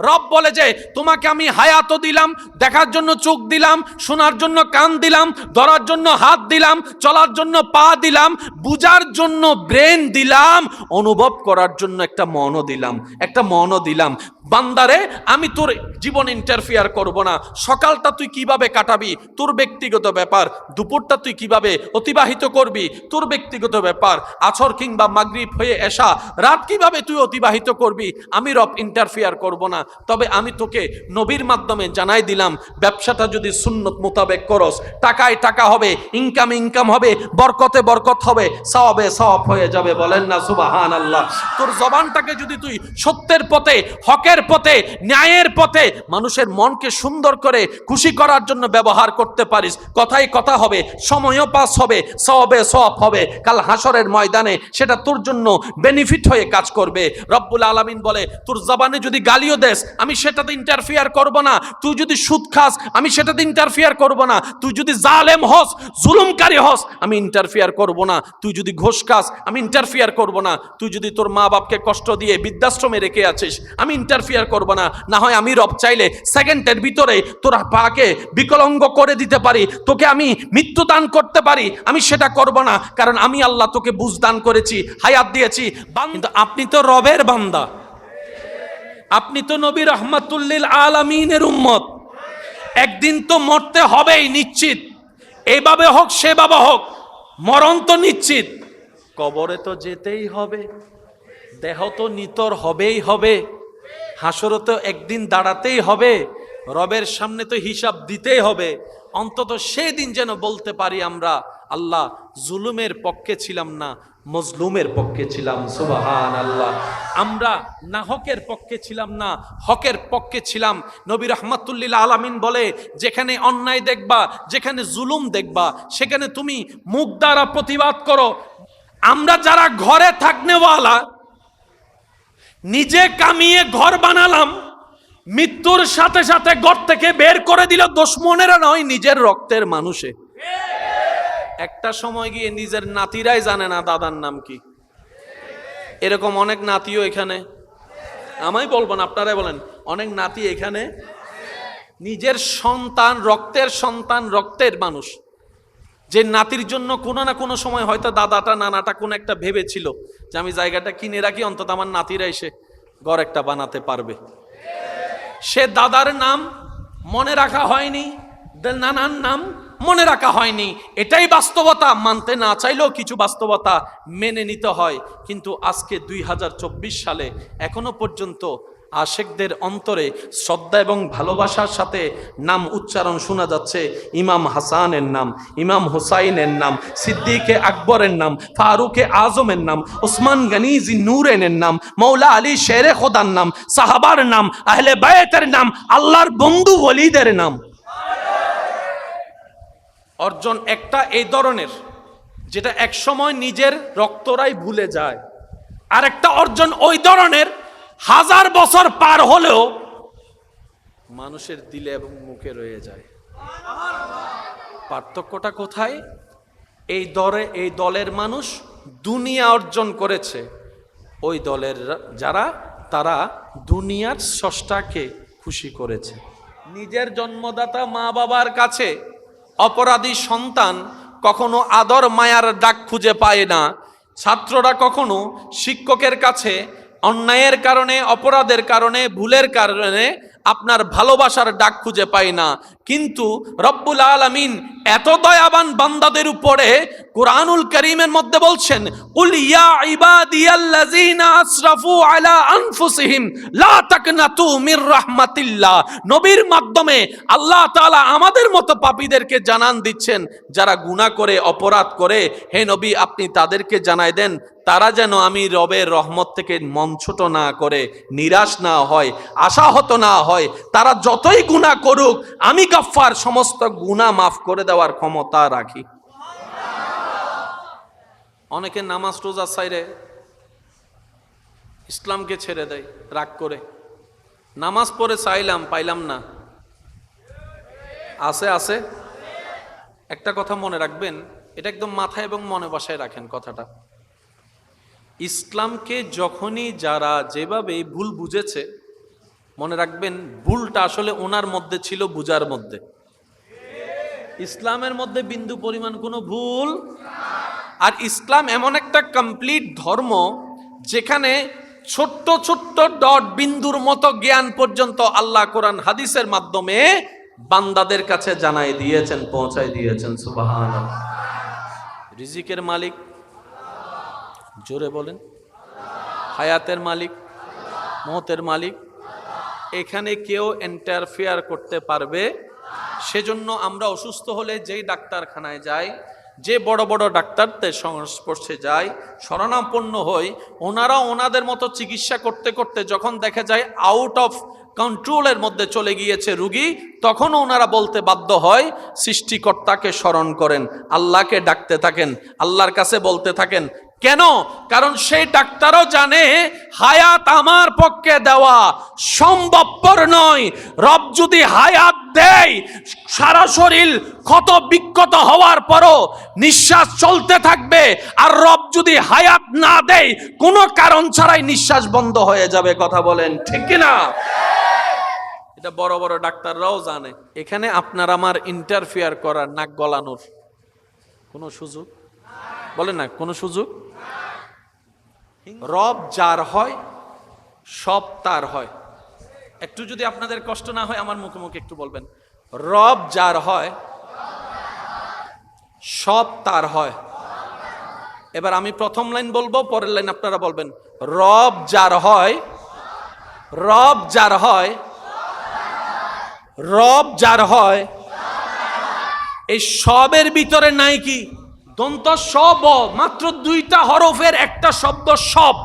রব বলে যে তোমাকে আমি হায়াতও দিলাম, দেখার জন্য চোখ দিলাম, শোনার জন্য কান দিলাম, ধরার জন্য হাত দিলাম, চলার জন্য পা দিলাম, বুঝার জন্য ব্রেন দিলাম, অনুভব করার জন্য একটা মনও দিলাম, একটা মনও দিলাম। বান্দারে আমি তোর জীবন ইন্টারফিয়ার করব না। সকালটা তুই কিভাবে কাটাবি তোর ব্যক্তিগত ব্যাপার, দুপুরটা তুই কিভাবে অতিবাহিত করবি তোর ব্যক্তিগত ব্যাপার, আসর কিংবা মাগরিব হয়ে এশা রাত কিভাবে তুই অতিবাহিত করবি আমি রব ইন্টারফিয়ার করব না। তবে আমি তোকে নবীর মাধ্যমে জানাই দিলাম, ব্যবসাটা যদি সুন্নত মোতাবেক করস, টাকায় টাকা হবে, ইনকামে ইনকাম হবে, বরকতে বরকত হবে, সওয়াবে সওয়াব হয়ে যাবে। বলেন না সুবহানাল্লাহ। তোর জবানটাকে যদি তুই সত্যের পথে, হকের পথে, ন্যায়ের পথে, মানুষের মনকে সুন্দর করে খুশি করার জন্য ব্যবহার করতে পারিস, কথাই কথা হবে, সময়ও পাস হবে, সওয়াবে সওয়াব হবে, কাল হাসরের ময়দানে সেটা তোর জন্য বেনিফিট হয়ে কাজ করবে। রব্বুল আলামিন বলে, তোর জবানে যদি গালিও দেস আমি সেটাতে ইন্টারফিয়ার করব না, তুই যদি সুদ খাস আমি সেটাতে ইন্টারফিয়ার করব না, তুই যদি জালেম হস, জুলুমকারী হস আমি ইন্টারফিয়ার করব না, তুই যদি ঘুষ খাস আমি ইন্টারফিয়ার করব না, তুই যদি তোর মা বাপকে কষ্ট দিয়ে বৃদ্ধাশ্রমে রেখে আছিস আমি ইন্টারফিয়ার করব না। না হয় আমি রব চাইলে সেকেন্ডের ভিতরে তোর পাকে বিকলাঙ্গ করে দিতে পারি, তোকে আমি মৃত্যু দান করতে পারি, আমি সেটা করব না, কারণ আমি আল্লাহ তোকে বুঝ দান করেছি, হায়াত দিয়েছি। কিন্তু আপনি তো রবের বান্দা, আপনি তো নবী রাহমাতুল লিল আলামিনের উম্মত, একদিন তো মরতে হবেই নিশ্চিত, এইভাবে হোক সেভাবে হোক, মরণ তো নিশ্চিত, কবরে তো যেতেই হবে, দেহ তো নিতর হবেই হবে, হাসরে তো একদিন দাঁড়াতেই হবে, রবের সামনে তো হিসাব দিতেই হবে। অন্তত সেদিন যেন বলতে পারি আমরা, আল্লাহ জুলুমের পক্ষে ছিলাম না, মজলুমের পক্ষে ছিলাম। সুবহানাল্লাহ। আমরা না হকের পক্ষে ছিলাম না, হকের পক্ষে ছিলাম। নবী রাহমাতুল লিল আলামিন বলে, যেখানে অন্যায় দেখবা, যেখানে জুলুম দেখবা, সেখানে তুমি মুখ দ্বারা প্রতিবাদ করো। আমরা যারা ঘরে থাকনেওয়ালা, নিজে কামিয়ে ঘর বানালাম, মৃত্যুর সাথে সাথে ঘর থেকে বের করে দিল দুশমনেরা নয়, নিজের রক্তের মানুষে। একটা সময় গিয়ে নিজের নাতিরাই জানে না দাদার নাম কি। এরকম অনেক নাতিও এখানে, আমি বলবো না আপনারাই বলেন, অনেক নাতি এখানে নিজের সন্তান, রক্তের সন্তান, রক্তের মানুষ, যে নাতির জন্য কোনো না কোনো সময় হয়তো দাদাটা নানাটা কোন একটা ভেবেছিল যে আমি জায়গাটা কিনে রাখি, অন্তত আমার নাতিরা এসে ঘর একটা বানাতে পারবে। সে দাদার নাম মনে রাখা হয়নি, নানার নাম মনে রাখা হয়নি, এটাই বাস্তবতা। মানতে না চাইলেও কিছু বাস্তবতা মেনে নিতে হয়। কিন্তু আজকে 2024 সালে এখনো পর্যন্ত আশেকদের অন্তরে শ্রদ্ধা এবং ভালোবাসার সাথে নাম উচ্চারণ শোনা যাচ্ছে। ইমাম হাসানের নাম, ইমাম হুসাইনের নাম, সিদ্দিকে আকবরের নাম, ফারুকে আজমের নাম, উসমান গনি জি নূরেনের নাম, মৌলা আলী শেরে খোদার নাম, সাহাবার নাম, আহলে বায়তের নাম, আল্লাহর বন্ধু ওলিদের নাম। অর্জন একটা এই ধরনের, যেটা এক সময় নিজের রক্তরাই ভুলে যায়, আর একটা অর্জন ওই ধরনের হাজার বছর পার হলেও মানুষের দিলে এবং মুখে রয়ে যায়। পার্থক্যটা কোথায়? এই দলের মানুষ দুনিয়া অর্জন করেছে, ওই দলের যারা, তারা দুনিয়ার স্রষ্টাকে খুশি করেছে। নিজের জন্মদাতা মা বাবার কাছে অপরাধী সন্তান কখনো আদর মায়ার ডাক খুঁজে পায় না। ছাত্ররা কখনো শিক্ষকের কাছে অন্যায়ের কারণে, অপরাধের কারণে, ভুলের কারণে আপনার ভালোবাসার ডাক খুঁজে পায় না। কিন্তু রব্বুল আলামিন এত দয়াবান বান্দাদের উপরে কুরআনুল কারীমের মধ্যে বলছেন, কুল ইয়া ইবাদিয়াল্লাযিনা আসরাফু আলা আনফুসিহিম লা তাকনাতু মির রাহমাতিল্লাহ। নবীর মাধ্যমে আল্লাহ তাআলা আমাদের মতো পাপীদেরকে জানান দিচ্ছেন, যারা গুনাহ করে, অপরাধ করে, হে নবী আপনি তাদেরকে জানাই দেন, তারা যেন আমি রবের রহমত থেকে মন ছোট না করে, নিরাশ না হয়, আশাহত না হয়। তারা যতই গুনাহ করুক, আমি গফফার সমস্ত গুনাহ মাফ করে দেওয়ার ক্ষমতা রাখি। অনেকে নামাজ রোজা ছাইরে ইসলামকে ছেড়ে দেয় রাগ করে। নামাজ পড়ে চাইলাম, পাইলাম না। আছে একটা কথা মনে রাখবেন, এটা একদম মাথায় এবং মনে বসায় রাখেন কথাটা। ইসলামকে যখনই যারা যেভাবে ভুল বুঝেছে, মনে রাখবেন ভুলটা আসলে ওনার মধ্যে ছিল, বুঝার মধ্যে। ইসলামের মধ্যে বিন্দু পরিমাণ কোনো ভুল। আর ইসলাম এমন একটা কমপ্লিট ধর্ম যেখানে ছোট্ট ছোট্ট ডট বিন্দুর মতো জ্ঞান পর্যন্ত আল্লাহ কোরআন হাদিসের মাধ্যমে বান্দাদের কাছে জানাই দিয়েছেন, পৌঁছাই দিয়েছেন। সুবহানাল্লাহ। রিজিকের মালিক জোরে বলেন, হায়াতের মালিক, মওতের মালিক, এখানে কেউ ইন্টারফেয়ার করতে পারবে? সেজন্য আমরা অসুস্থ হলে যেই ডাক্তারখানায় যাই, যে বড় বড় ডাক্তারদের সংস্পর্শে যাই, শরণাপন্ন হই, ওনারা ওনাদের মতো চিকিৎসা করতে করতে যখন দেখা যায় আউট অফ কন্ট্রোলের মধ্যে চলে গিয়েছে রুগী, তখন ওনারা বলতে বাধ্য হয় সৃষ্টিকর্তাকে স্মরণ করেন, আল্লাহকে ডাকতে থাকেন, আল্লাহর কাছে বলতে থাকেন। কেন? কারণ সেই ডাক্তারও জানে হায়াত আমার পক্ষে দেওয়া সম্ভবপর নয়। রব যদি হায়াত দেয়, সারা শরীর ক্ষত বিক্ষত হওয়ার পরও নিঃশ্বাস চলতে থাকবে, আর রব যদি হায়াত না দেয়, কোনো কারণ ছাড়াই নিঃশ্বাস বন্ধ হয়ে যাবে। কথা বলেন ঠিক কিনা? এটা বড় বড় ডাক্তাররাও জানে। এখানে আপনার আমার ইন্টারফেয়ার করার, নাক গলানোর কোনো সুযোগ, বলেন না, কোনো সুযোগ? রব যার হয় সব তার হয়। একটু যদি আপনাদের কষ্ট না হয় আমার মুখে মুখে একটু বলবেন, রব যার হয় সব তার হয়। এবার আমি প্রথম লাইন বলবো, পরের লাইন আপনারা বলবেন। রব যার হয়, রব যার হয়, রব যার হয়, এই সবের ভিতরে নাই কি? দন্ত সব, মাত্র দুইটা হরফের একটা শব্দ সব।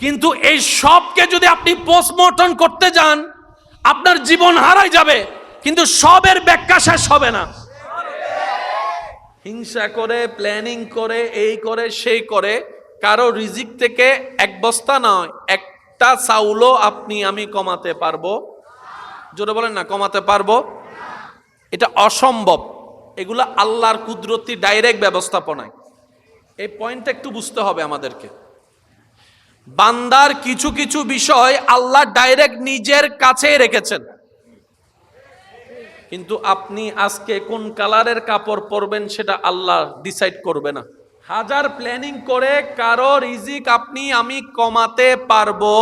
কিন্তু এই সবকে যদি আপনি পোস্টমর্টম করতে যান, আপনার জীবন হারাই যাবে, কিন্তু সবের ব্যাখ্যা শেষ হবে না। হিংসা করে, প্ল্যানিং করে, এই করে সেই করে, কারো রিজিক থেকে এক বস্তা নয়, একটা চাউলও আপনি আমি কমাতে পারবো? জোরে বলেন না, কমাতে পারবো? এটা অসম্ভব। এগুলো আল্লাহর কুদরতি ডাইরেক্ট ব্যবস্থাপনায়। এই পয়েন্টটা একটু বুঝতে হবে আমাদেরকে। বান্দার কিছু কিছু বিষয় আল্লাহ ডাইরেক্ট নিজের কাছে রেখেছেন, কিন্তু আপনি আজকে কোন কালারের কাপড় পরবেন সেটা আল্লাহ ডিসাইড করবে না। হাজার প্ল্যানিং করে কারো রিজিক আপনি আমি কমাতে পারবো,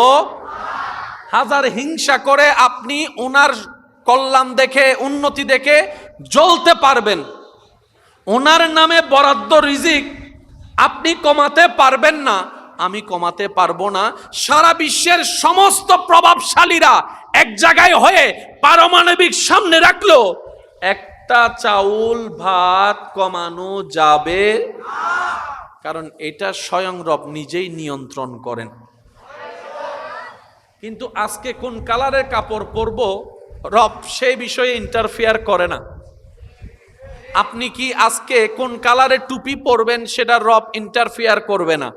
হাজার হিংসা করে আপনি ওনার কল্যাণ দেখে, উন্নতি দেখে জ্বলতে পারবেন, ওনার নামে বরাদ্দ রিজিক আপনি কমাতে পারবেন না, আমি কমাতে পারবো না। সারা বিশ্বের সমস্ত প্রভাবশালীরা এক জায়গায় হয়ে পারমাণবিক সামনে রাখলো, একটা চাউল ভাত কমানো যাবে, কারণ এটা স্বয়ং রব নিজেই নিয়ন্ত্রণ করেন। কিন্তু আজকে কোন কালারের কাপড় পরবো রব সেই বিষয়ে ইন্টারফেয়ার করে না। আপনি কি আজকে কোন কালারের টুপি পরবেন সেটা রব ইন্টারফেয়ার করবে না।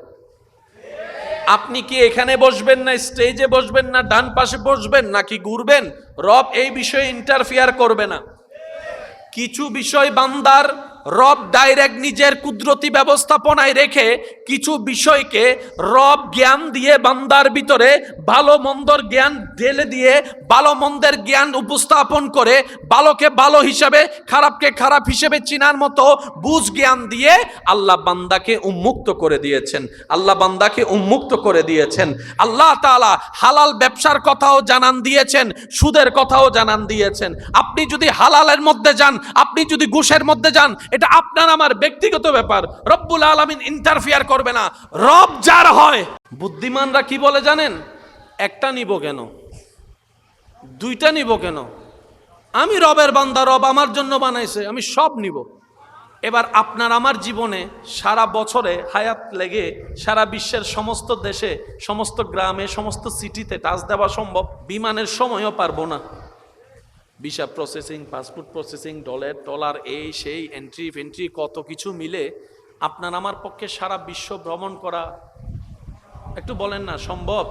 আপনি কি এখানে বসবেন না স্টেজে বসবেন না ডান পাশে বসবেন নাকি ঘুরবেন, রব এই বিষয়ে ইন্টারফেয়ার করবে না। কিছু বিষয় বান্দার রব ডাইরেক্ট নিজের কুদরতি ব্যবস্থাপনায় রেখে, কিছু বিষয়কে রব জ্ঞান দিয়ে বান্দার ভিতরে ভালো মন্দর জ্ঞান ঢেলে দিয়ে, ভালো মন্দের জ্ঞান উপস্থাপন করে, ভালোকে ভালো হিসাবে খারাপকে খারাপ হিসেবে চিনার মতো বুঝ জ্ঞান দিয়ে আল্লাহ বান্দাকে উন্মুক্ত করে দিয়েছেন। আল্লাহ বান্দাকে উন্মুক্ত করে দিয়েছেন। আল্লাহ তাআলা হালাল ব্যবসার কথাও জানান দিয়েছেন, সুদের কথাও জানান দিয়েছেন। আপনি যদি হালালের মধ্যে যান, আপনি যদি ঘুষের মধ্যে যান, এটা আপনার আমার ব্যক্তিগত ব্যাপার, রব্বুল আলামিন ইন্টারফেয়ার করবে না। রব যার হয়, বুদ্ধিমানরা কি বলে জানেন? একটা নিব কেন, দুইটা নিব কেন, আমি রবের বান্দা, রব আমার জন্য বানাইছে, আমি সব নিব। এবার আপনার আমার জীবনে সারা বছরে হায়াত লেগে সারা বিশ্বের সমস্ত দেশে, সমস্ত গ্রামে, সমস্ত সিটিতে টাচ দেওয়া সম্ভব? বিমানের সময়ও পারবো না। Visa processing, passport processing, dollar এই সেই এন্ট্রি ফেন্ট্রি কত কিছু মিলে আপনার আমার পক্ষে সারা বিশ্ব ভ্রমণ করা, একটু বলেন না সম্ভব?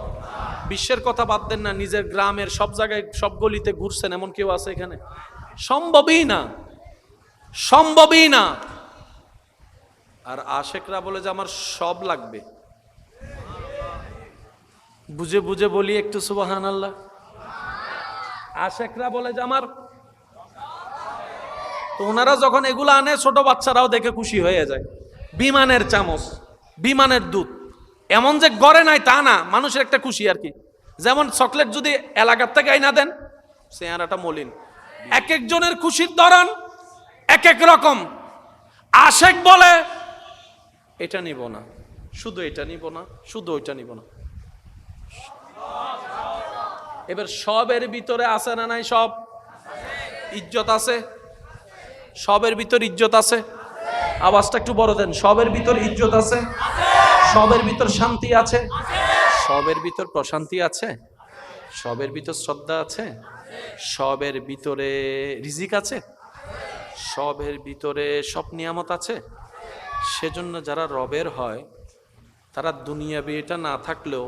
বিশ্বের কথা বাদ দেন না, নিজের গ্রামের সব জায়গায় সব গলিতে ঘুরছেন এমন কেউ আছে এখানে? সম্ভবই না, সম্ভবই না। আর আশেকরা বলে যে আমার সব লাগবে, বুঝে বুঝে বলি একটু সুবহানাল্লাহ। আশেকরা বলে যে আমার, তো ওনারা যখন এগুলো আনে ছোট বাচ্চারাও দেখে খুশি হয়ে যায়। বিমানের চামচ, বিমানের দুধ, এমন যে গড়ে নাই তা না, মানুষের একটা খুশি আর কি। যেমন চকলেট যদি এলাকার থেকে আইনা দেন, চেহারাটা মলিন। এক একজনের খুশির ধরন এক এক রকম। আশেক বলে এটা নিব না, শুধু এটা নিব না, শুধু ওইটা নিব না। এবার সবের ভিতরে আছে না নাই? সব ইজ্জত আছে, সবের ভিতর ইজ্জত আছে। আওয়াজটা একটু বড় দেন। সবের ভিতর ইজ্জত আছে, সবের ভিতর শান্তি আছে, সবের ভিতর প্রশান্তি আছে, সবের ভিতর শ্রদ্ধা আছে, সবের ভিতরে রিজিক আছে, সবের ভিতরে সব নিয়ামত আছে। সেজন্য যারা রবের হয় তারা দুনিয়াবি এটা না থাকলেও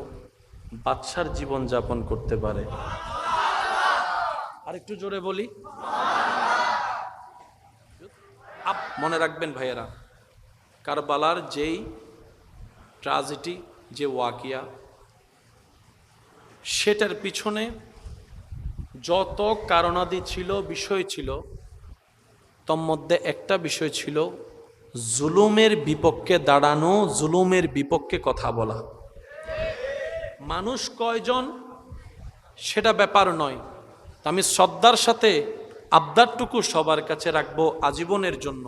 বাদশার জীবন যাপন করতে পারে। আর একটু জোরে বলি, মনে রাখবেন ভাইয়েরা, কারবালার যেই ট্রাজেডি, যে ওয়াকিয়া, সেটার পিছনে যত কারণাদি ছিল, বিষয় ছিল, তোর মধ্যে একটা বিষয় ছিল জুলুমের বিপক্ষে দাঁড়ানো, জুলুমের বিপক্ষে কথা বলা। মানুষ কয়জন সেটা ব্যাপার নয়, আমি শ্রদ্ধার সাথে আবদারটুকু সবার কাছে রাখবো আজীবনের জন্য।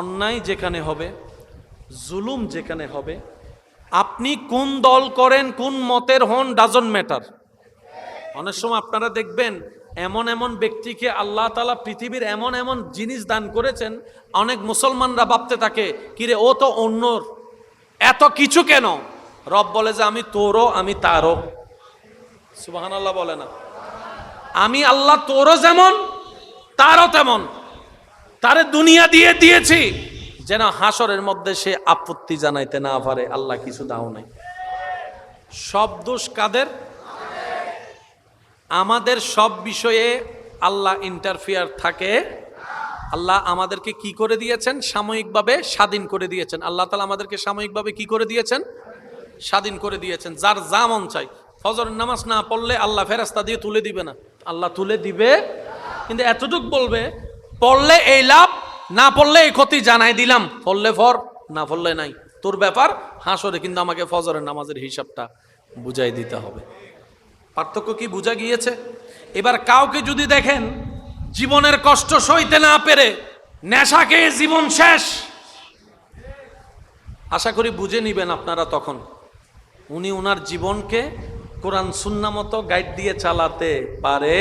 অন্যায় যেখানে হবে, জুলুম যেখানে হবে, আপনি কোন দল করেন, কোন মতের হন, ডাজন্ট ম্যাটার। অনেক সময় আপনারা দেখবেন এমন এমন ব্যক্তিকে আল্লাহ তাআলা পৃথিবীর এমন এমন জিনিস দান করেছেন, অনেক মুসলমানরা ভাবতে থাকে কিরে ও তো অন্যর, এত কিছু কেন? রব বলে যে আমি তোরও, আমি তারও। সুবহানাল্লাহ বলে না? আমি আল্লাহ তোরও যেমন তারও তেমন, তারে দুনিয়া দিয়ে দিয়েছি যেন হাসরের মধ্যে সে আপত্তি জানাইতে না পারে আল্লাহ কিছু দাও নাই। সব দোষ কাদের? আমাদের সব বিষয়ে আল্লাহ ইন্টারফিয়ার থাকে। আল্লাহ আমাদেরকে কি করে দিয়েছেন? সাময়িকভাবে স্বাধীন করে দিয়েছেন। আল্লাহ তাআলা আমাদেরকে সাময়িকভাবে কি করে দিয়েছেন? স্বাধীন করে দিয়েছেন। যার যা মন চাই, ফজরের নামাজ না পড়লে আল্লাহ ফেরেশতা দিয়ে তুলে দিবে না, আল্লাহ তুলে দিবে, কিন্তু এতটুক বলবে পড়লে এই লাভ, না পড়লে এই ক্ষতি, জানাই দিলাম, পড়লে ফর, না পড়লে নাই, তোর ব্যাপার। হাসরে কিন্তু আমাকে ফজরের নামাজের হিসাবটা বুঝাই দিতে হবে। পার্থক্য কি বুঝা গিয়েছে? এবার কাউকে যদি দেখেন জীবনের কষ্ট সইতে না পেরে নেশা খেয়ে জীবন শেষ, আশা করি বুঝে নিবেন আপনারা তখন উনি ওনার জীবনকে কোরআন সুন্নাহ মতো গাইড দিয়ে চালাতে পারে।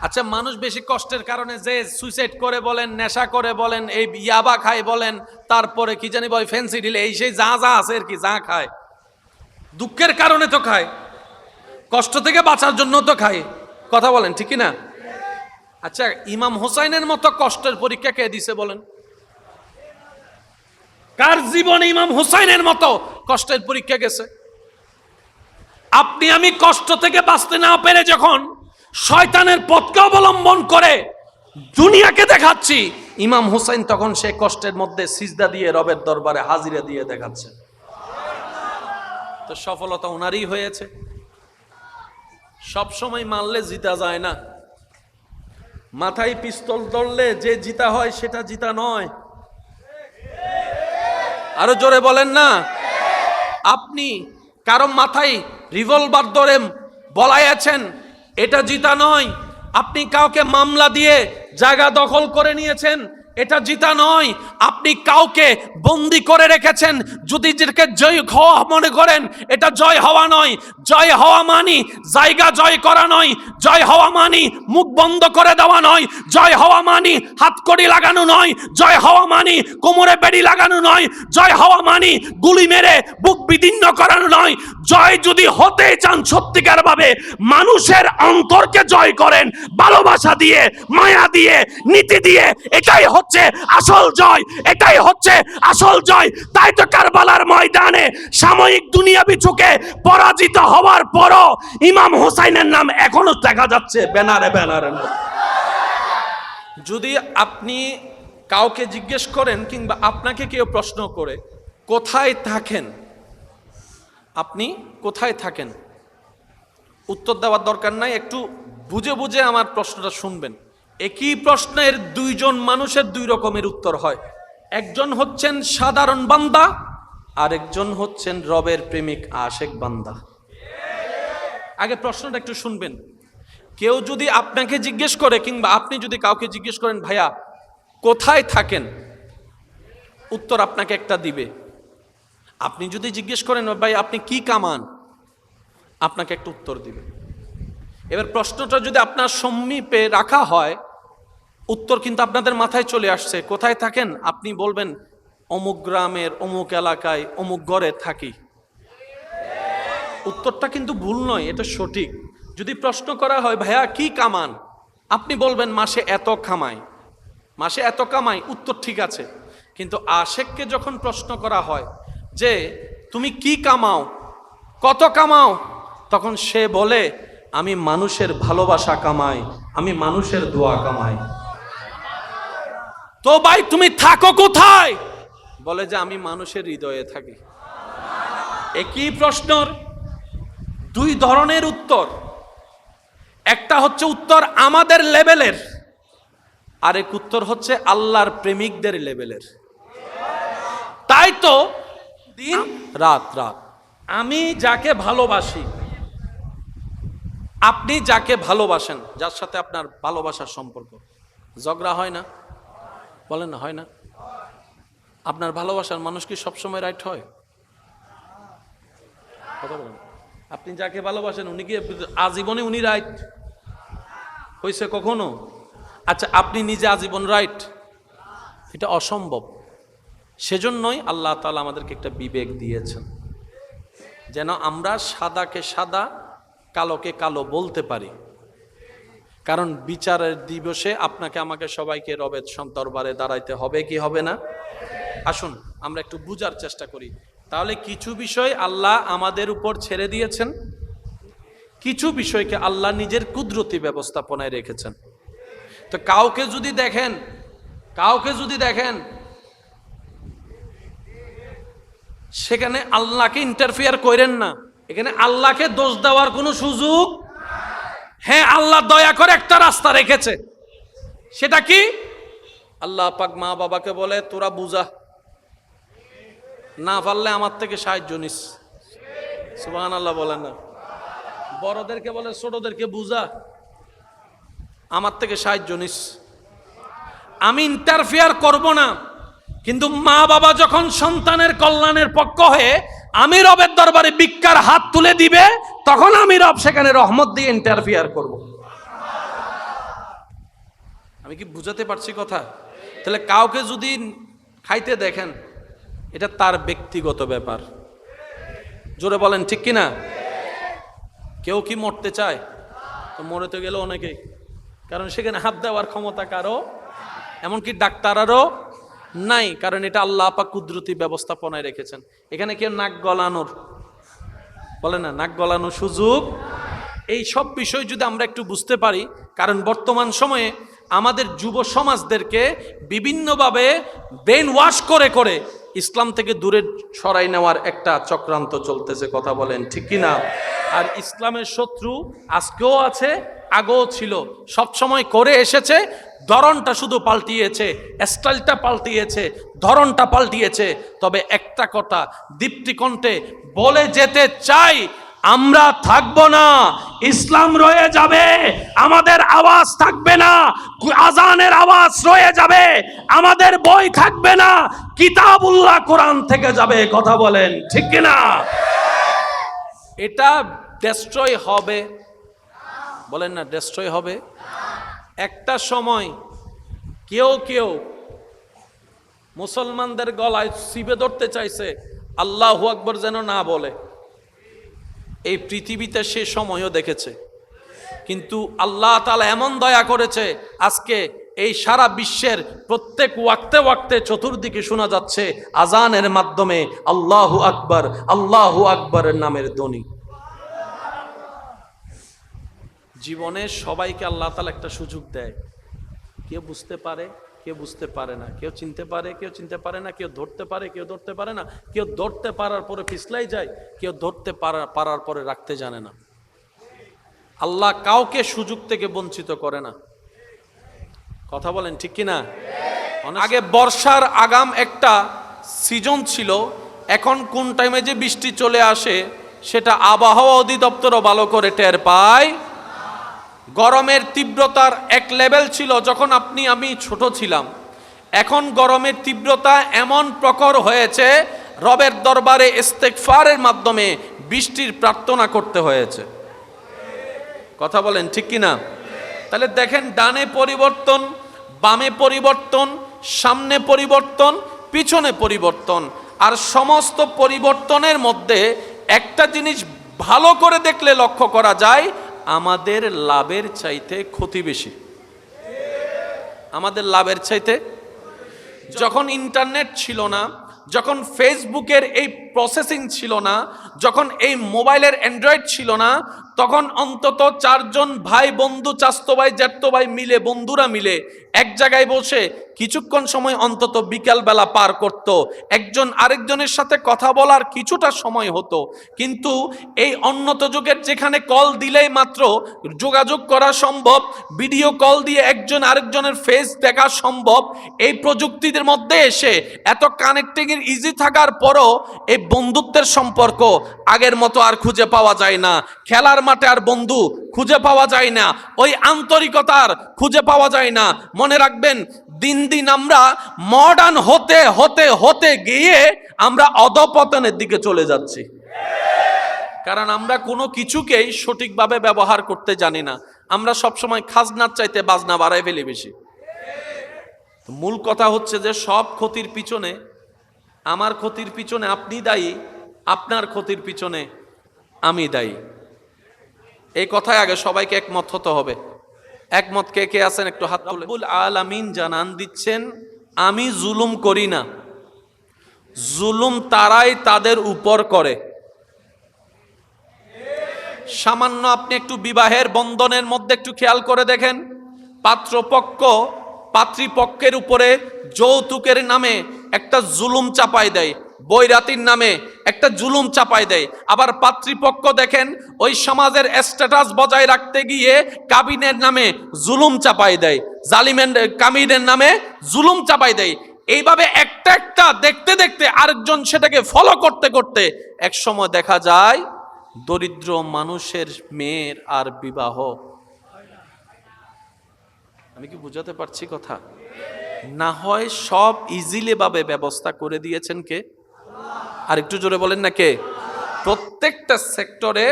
আচ্ছা, মানুষ বেশি কষ্টের কারণে যে সুইসাইড করে বলেন, নেশা করে বলেন, এই ইয়াবা খায় বলেন, তারপরে কি জানি বয় ফেন্সি ঢিলে, এই সেই যা যা আছে আর কি, যা খায় দুঃখের কারণে তো খায়, কষ্ট থেকে বাঁচার জন্য তো খায়। কথা বলেন ঠিক না? আচ্ছা, ইমাম হোসাইনের মতো কষ্টের পরীক্ষা কে দিছে বলেন? কার জীবনে ইমাম হোসাইনের মতো কষ্টের পরীক্ষা গেছে? আপনি আমি কষ্ট থেকে বাঁচতে না পেরে যখন শয়তানের পথকে অবলম্বন করে দুনিয়াকে দেখাচ্ছি, ইমাম হোসাইন তখন সে কষ্টের মধ্যে সিজদা দিয়ে রবের দরবারে হাজিরা দিয়ে দেখাচ্ছে। তো সফলতা ওনারই হয়েছে। সব সময় মারলে জিতা যায় না, মাথায় পিস্তল ধরলে যে জিতা হয় সেটা জিতা নয়। আরো জোরে বলেন না? আপনি কারো মাথায় রিভলভার ধরে বলাইয়াছেন, এটা জিতা নয়। আপনি কাউকে মামলা দিয়ে জায়গা দখল করে নিয়েছেন, এটা জিতা নয়। আপনি কাউকে বন্দি করে রেখেছেন, যদি যেটাকে জয় হওয়া মনে করেন, এটা জয় হওয়া নয়। জয় হওয়া মানি জায়গা জয় করা নয়, জয় হওয়া মানি মুখ বন্ধ করে দেওয়া নয়, জয় হওয়া মানি হাতকড়ি লাগানো নয়, জয় হওয়া মানি কোমরে বেড়ি লাগানো নয়, জয় হওয়া মানি গুলি মেরে বুক বিদীর্ণ করানো নয়। জয় যদি হতে চান সত্যিকার ভাবে, মানুষের অন্তরকে জয় করেন ভালোবাসা দিয়ে, মায়া দিয়ে, নীতি দিয়ে। এটাই হচ্ছে আসল জয়, এটাই হচ্ছে আসল জয়। তাই তো কারবালার ময়দানে সাময়িক দুনিয়াবি চোখে পরাজিত হওয়ার পরও ইমাম হোসাইনের নাম এখনো দেখা যাচ্ছে ব্যানারে ব্যানারে। যদি আপনি কাউকে জিজ্ঞেস করেন কিংবা আপনাকে কেউ প্রশ্ন করে কোথায় থাকেন, আপনি কোথায় থাকেন, উত্তর দেওয়ার দরকার নাই, একটু বুঝে বুঝে আমার প্রশ্নটা শুনবেন। একই প্রশ্নের দুইজন মানুষের দুই রকমের উত্তর হয়। একজন হচ্ছেন সাধারণ বান্দা, আরেকজন হচ্ছেন রবের প্রেমিক আশেক বান্দা। আগে প্রশ্নটা একটু শুনবেন। কেউ যদি আপনাকে জিজ্ঞেস করে, কিংবা আপনি যদি কাউকে জিজ্ঞেস করেন ভাইয়া কোথায় থাকেন, উত্তর আপনাকে একটা দিবে। আপনি যদি জিজ্ঞেস করেন ভাই আপনি কি কামান, আপনাকে একটা উত্তর দিবে। এবার প্রশ্নটা যদি আপনার সমীপে রাখা হয়, উত্তর কিন্তু আপনাদের মাথায় চলে আসছে। কোথায় থাকেন? আপনি বলবেন অমুক গ্রামের অমুক এলাকায় অমুক ঘরে থাকি। উত্তরটা কিন্তু ভুল নয়, এটা সঠিক। যদি প্রশ্ন করা হয় ভাইয়া কি কামান, আপনি বলবেন মাসে এত কামাই, মাসে এত কামাই, উত্তর ঠিক আছে। কিন্তু আশেককে যখন প্রশ্ন করা হয় যে তুমি কি কামাও, কত কামাও, তখন সে বলে আমি মানুষের ভালোবাসা কামাই, আমি মানুষের দোয়া কামাই। তো ভাই তুমি থাকো কোথায়? বলে যে আমি মানুষের হৃদয়ে থাকি। একই প্রশ্নর দুই ধরনের উত্তর। একটা হচ্ছে উত্তর আমাদের লেভেলের, আরেক উত্তর হচ্ছে আল্লাহর প্রেমিকদের লেভেলের। তাই তো দিন রাত রাত আমি যাকে ভালোবাসি, আপনি যাকে ভালোবাসেন, যার সাথে আপনার ভালোবাসার সম্পর্ক, ঝগড়া হয় না? বলেন না হয় না? আপনার ভালোবাসার মানুষ কি সবসময় রাইট হয়? কথা বলেন। আপনি যাকে ভালোবাসেন উনি কি আজীবনে উনি রাইট হয়েছে কখনো? আচ্ছা, আপনি নিজে আজীবন রাইট? এটা অসম্ভব। সেজন্যই আল্লাহ তাআলা আমাদেরকে একটা বিবেক দিয়েছেন, যেন আমরা সাদাকে সাদা কালোকে কালো বলতে পারি। কারণ বিচারের দিবসে আপনাকে আমাকে সবাইকে রবের দরবারে দাঁড়াইতে হবে কি হবে না? আসুন আমরা একটু বুঝার চেষ্টা করি। তাহলে কিছু বিষয় আল্লাহ আমাদের উপর ছেড়ে দিয়েছেন, কিছু বিষয়কে আল্লাহ নিজের কুদরতি ব্যবস্থাপনায় রেখেছেন। তো কাউকে যদি দেখেন সেখানে আল্লাহকে ইন্টারফিয়ার করেন না। এখানে আল্লাহকে দোষ দেওয়ার কোনো সুযোগ। হ্যাঁ, আল্লাহ দয়া করে একটা রাস্তা রেখেছে। সেটা কি? আল্লাহ পাক মা বাবাকে বলে তোরা বুঝা, না পারলে আমার থেকে সাহায্য নিস। সুবহানাল্লাহ বলেন না? বড়দেরকে বলে ছোটদেরকে বুঝা, আমার থেকে সাহায্য নিস। আমি ইন্টারফিয়ার করব না, কিন্তু মা বাবা যখন সন্তানের কল্যাণের পক্ষ হয়ে আমি রবের দরবারে ভিক্ষার হাত তুলে দিবে, তখন আমি রব সেখানে রহমত দিয়ে ইন্টারফিয়ার করব। আমি কি বুঝাতে পারছি কথা? তাহলে কাউকে যদি খাইতে দেখেন, এটা তার ব্যক্তিগত ব্যাপার। জোরে বলেন ঠিক কিনা? কেউ কি মরতে চায়? তো মরে তো গেল অনেকেই, কারণ সেখানে হাত দেওয়ার ক্ষমতা কারো, এমনকি ডাক্তারেরও নাই, কারণ এটা আল্লাহ পাক কুদরতি ব্যবস্থাপনায় রেখেছেন। এখানে কেউ নাক গলানোর, বলে না, নাক গলানোর সুযোগ। এই সব বিষয় যদি আমরা একটু বুঝতে পারি, কারণ বর্তমান সময়ে আমাদের যুব সমাজদেরকে বিভিন্নভাবে ব্রেন ওয়াশ করে করে ইসলাম থেকে দূরে সরাই নেওয়ার একটা চক্রান্ত চলতেছে। কথা বলেন ঠিক কিনা? আর ইসলামের শত্রু আজকেও আছে, আগেও ছিল, সব সময় করে এসেছে। ধরনটা শুধু পাল্টিয়েছে, স্টাইলটা পাল্টিয়েছে, ধরনটা পাল্টিয়েছে। তবে একটা কথা দীপ্তিকণ্ঠে বলে যেতে চাই, আমরা থাকবো না, ইসলাম রয়ে যাবে। আমাদের আওয়াজ থাকবে না, আজানের আওয়াজ রয়ে যাবে। আমাদের বই থাকবে না, কিতাবুল্লাহ কোরআন থেকে যাবে। কথা বলেন ঠিক কিনা? এটা ডেস্ট্রয় হবে, বলেন না, ডেস্ট্রয় হবে। একটা সময় কেউ মুসলমানদের গলায় চিপে ধরতে চাইছে, আল্লাহু আকবার যেন না বলে। এই পৃথিবীতে সে সময়ও দেখেছে, কিন্তু আল্লাহ তাআলা এমন দয়া করেছে, আজকে এই সারা বিশ্বের প্রত্যেক ওয়াক্তে চতুর্দিকে শোনা যাচ্ছে আজানের মাধ্যমে আল্লাহু আকবরের নামের ধ্বনি। জীবনে সবাইকে আল্লাহ তাআলা একটা সুযোগ দেয়। কেউ বুঝতে পারে, কেউ বুঝতে পারে না, কেউ চিনতে পারে, কেউ চিনতে পারে না, কেউ ধরতে পারে, কেউ ধরতে পারে না, কেউ ধরতে পারার পরে পিছলাই যায়, কেউ ধরতে পারার পরে রাখতে জানে না। আল্লাহ কাউকে সুযোগ থেকে বঞ্চিত করে না। কথা বলেন ঠিক কিনা? আগে বর্ষার আগাম একটা সিজন ছিল, এখন কোন টাইমে যে বৃষ্টি চলে আসে সেটা আবহাওয়া অধিদপ্তরও ভালো করে টের পায়। গরমের তীব্রতার এক লেভেল ছিল যখন আপনি আমি ছোট ছিলাম, এখন গরমের তীব্রতা এমন প্রখর হয়েছে রবের দরবারে ইস্তেগফারের মাধ্যমে বৃষ্টির প্রার্থনা করতে হয়েছে। কথা বলেন ঠিক কিনা? তাহলে দেখেন, ডানে পরিবর্তন, বামে পরিবর্তন, সামনে পরিবর্তন, পিছনে পরিবর্তন, আর সমস্ত পরিবর্তনের মধ্যে একটা জিনিস ভালো করে দেখলে লক্ষ্য করা যায়, আমাদের লাভের চাইতে ক্ষতি বেশি। আমাদের লাভের চাইতে, যখন ইন্টারনেট ছিল না, যখন ফেসবুকের এই প্রসেসিং ছিল না, যখন এই মোবাইলের অ্যান্ড্রয়েড ছিল না, তখন অন্তত 4 জন ভাই বন্ধু, চাচতো ভাই জ্যাঠতো ভাই মিলে, বন্ধুরা মিলে এক জায়গায় বসে কিছুক্ষণ সময় অন্তত বিকালবেলা পার করত, একজন আরেকজনের সাথে কথা বলার কিছুটা সময় হতো। কিন্তু এই উন্নত যুগের যেখানে কল দিলেই মাত্র যোগাযোগ করা সম্ভব, ভিডিও কল দিয়ে একজন আরেকজনের ফেস দেখা সম্ভব, এই প্রযুক্তিদের মধ্যে এসে এত কানেক্টিং এর ইজি থাকার পরও এই বন্ধুত্বের সম্পর্ক আগের মতো আর খুঁজে পাওয়া যায় না। খেলার মাঠে আর বন্ধু খুঁজে পাওয়া যায় না, ওই আন্তরিকতার খুঁজে পাওয়া যায় না। মনে রাখবেন, দিন দিন আমরা মডার্ন হতে হতে হতে গিয়ে আমরা অধঃপতনের দিকে চলে যাচ্ছি, কারণ আমরা কোনো কিছুকেই সঠিকভাবে ব্যবহার করতে জানি না। আমরা সবসময় খাজনার চাইতে বাজনা বাড়াই ফেলি বেশি। মূল কথা হচ্ছে যে সব ক্ষতির পিছনে, আমার ক্ষতির পিছনে আপনি দায়ী, আপনার ক্ষতির পিছনে আমি দায়ী। এই কথায় আগে সবাইকে একমত হতে হবে। একমত কে কে আছেন একটু হাত তুলে। রব্বুল আলামিন জানান দিচ্ছেন, আমি জুলুম করি না, জুলুম তারাই তাদের উপর করে। সামান্য আপনি একটু বিবাহের বন্ধনের মধ্যে একটু খেয়াল করে দেখেন, পাত্রপক্ষ পাত্রীপক্ষের উপরে যৌতুকের নামে একটা জুলুম চাপাই দেয়, বৈরাতির নামে একটা জুলুম চাপাই দেয়। আবার পাত্রীপক্ষ দেখেন ওই সমাজের স্ট্যাটাস বজায় রাখতে গিয়ে কাবিনের নামে জুলুম চাপাই দেয়, জালিমের কামিনের নামে জুলুম চাপাই দেয়। এইভাবে একটা একটা দেখতে দেখতে আরেকজন সেটাকে ফলো করতে করতে এক সময় দেখা যায় দরিদ্র মানুষের মেয়ের আর বিবাহ। আমি কি বুঝাতে পারছি কথা? না হয় সব ইজিলি ভাবে ব্যবস্থা করে দিয়েছেন কে? আর একটু জোরে বলেন না কে? প্রত্যেকটা সেক্টরে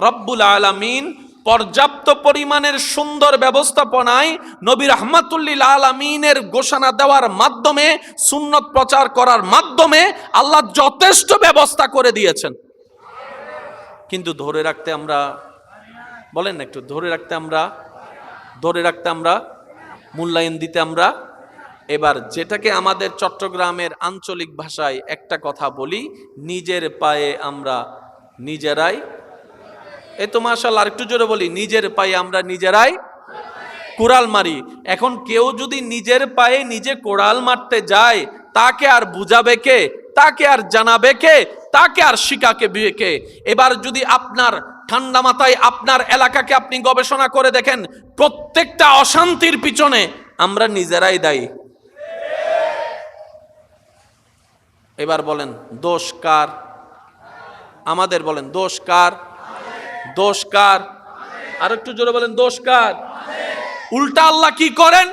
রব্বুল আলামিন পর্যাপ্ত পরিমাণের সুন্দর ব্যবস্থাপনায় নবী রাহমাতুল্লিল আলামিনের ঘোষণা দেওয়ার মাধ্যমে, সুন্নত প্রচার করার মাধ্যমে আল্লাহ যথেষ্ট ব্যবস্থা করে দিয়েছেন। কিন্তু ধরে রাখতে আমরা, বলেন না একটু, ধরে রাখতে আমরা মূল্যায়ন দিতে আমরা। এবার যেটাকে আমাদের চট্টগ্রামের আঞ্চলিক ভাষায় একটা কথা বলি, নিজের পায়ে আমরা নিজেরাই, এই তো মাশাআল্লাহ, আরেকটু জোরে বলি, নিজের পায়ে আমরা নিজেরাই কোড়াল মারি। এখন কেউ যদি নিজের পায়ে নিজে কোড়াল মারতে যায়, তাকে আর বুঝাবে কে? তাকে আর জানাবে কে? তাকে আর শিখাকে কে? এবার যদি আপনার ঠান্ডা মাথায় আপনার এলাকাকে আপনি গবেষণা করে দেখেন, প্রত্যেকটা অশান্তির পিছনে আমরা নিজেরাই দায়ী। এবার বলেন দোষ কার? আমাদের। বলেন দোষ কার? দোষ কার? আর একটু জোরে বলেন দোষ কার? উল্টা আল্লাহ কি করেন?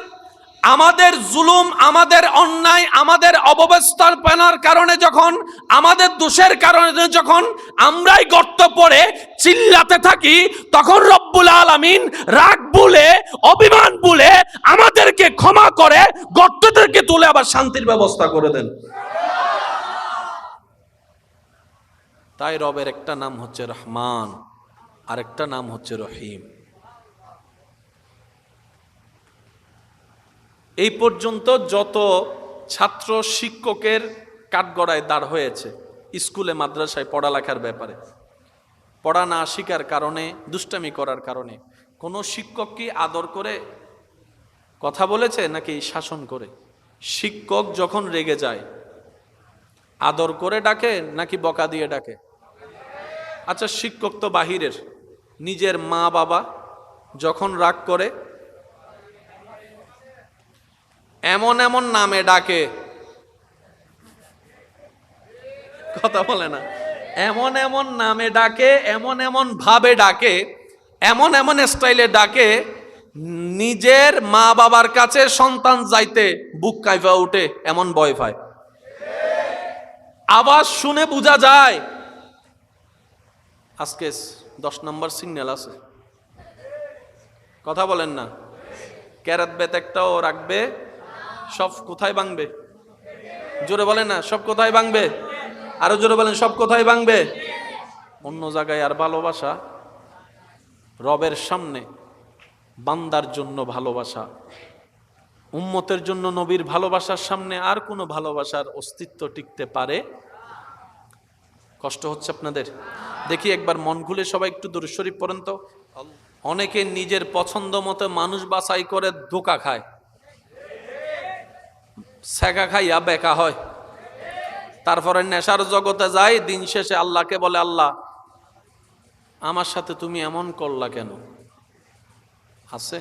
আমাদের জুলুম, আমাদের অন্যায়, আমাদের অব্যবস্থাপনার কারণে যখন, আমাদের দোষের কারণে যখন আমরাই গর্ত পড়ে চিল্লাতে থাকি, তখন রব্বুল আলামিন রাগ ভুলে, অভিমান ভুলে আমাদেরকে ক্ষমা করে গর্ত থেকে তুলে আবার শান্তির ব্যবস্থা করে দেন। তাই রবের একটা নাম হচ্ছে রহমান, আরেকটা নাম হচ্ছে রহিম। এই পর্যন্ত যত ছাত্র শিক্ষকের কাঠগড়ায় দাঁড় হয়েছে স্কুলে মাদ্রাসায় পড়ালেখার ব্যাপারে, পড়া না শিখার কারণে, দুষ্টামি করার কারণে, কোনো শিক্ষক কি আদর করে কথা বলেছে নাকি শাসন করে? শিক্ষক যখন রেগে যায় আদর করে ডাকে নাকি বকা দিয়ে ডাকে? আচ্ছা, শিক্ষক তো বাহিরের, নিজের মা বাবা যখন রাগ করে এমন এমন নামে ডাকে, কথা বলে না, এমন এমন নামে ডাকে, এমন এমন ভাবে ডাকে, এমন এমন স্টাইলে ডাকে, নিজের মা বাবার কাছে সন্তান যাইতে বুক কাইফা উঠে, এমন ভয় পায়। আওয়াজ শুনে বোঝা যায় আজকে 10 নম্বর সিগন্যাল আছে। কথা বলেন না, ক্যারাত বেত একটাও রাখবে, সব কোথায় ভাঙবে? জোরে বলেন না, সব কোথায় ভাঙবে? আরো জোরে বলেন, সব কোথায় ভাঙবে? অন্য জায়গায় আর ভালোবাসা, রবের সামনে বান্দার জন্য ভালোবাসা, উম্মতের জন্য নবীর ভালোবাসার সামনে আর কোনো ভালোবাসার অস্তিত্ব টিকতে পারে? কষ্ট হচ্ছে আপনাদের? দেখি একবার মন খুলে সবাই একটু দুরূদ শরীফ পড়েন তো। অনেকে নিজের পছন্দ মতো মানুষ বাছাই করে ধোঁকা খায়, সেকা খাইয়া বেকা হয়, তারপরে নেশার জগতে যায়, দিন শেষে আল্লাহকে বলে, আল্লাহ আমার সাথে তুমি এমন করলা কেন? আছে?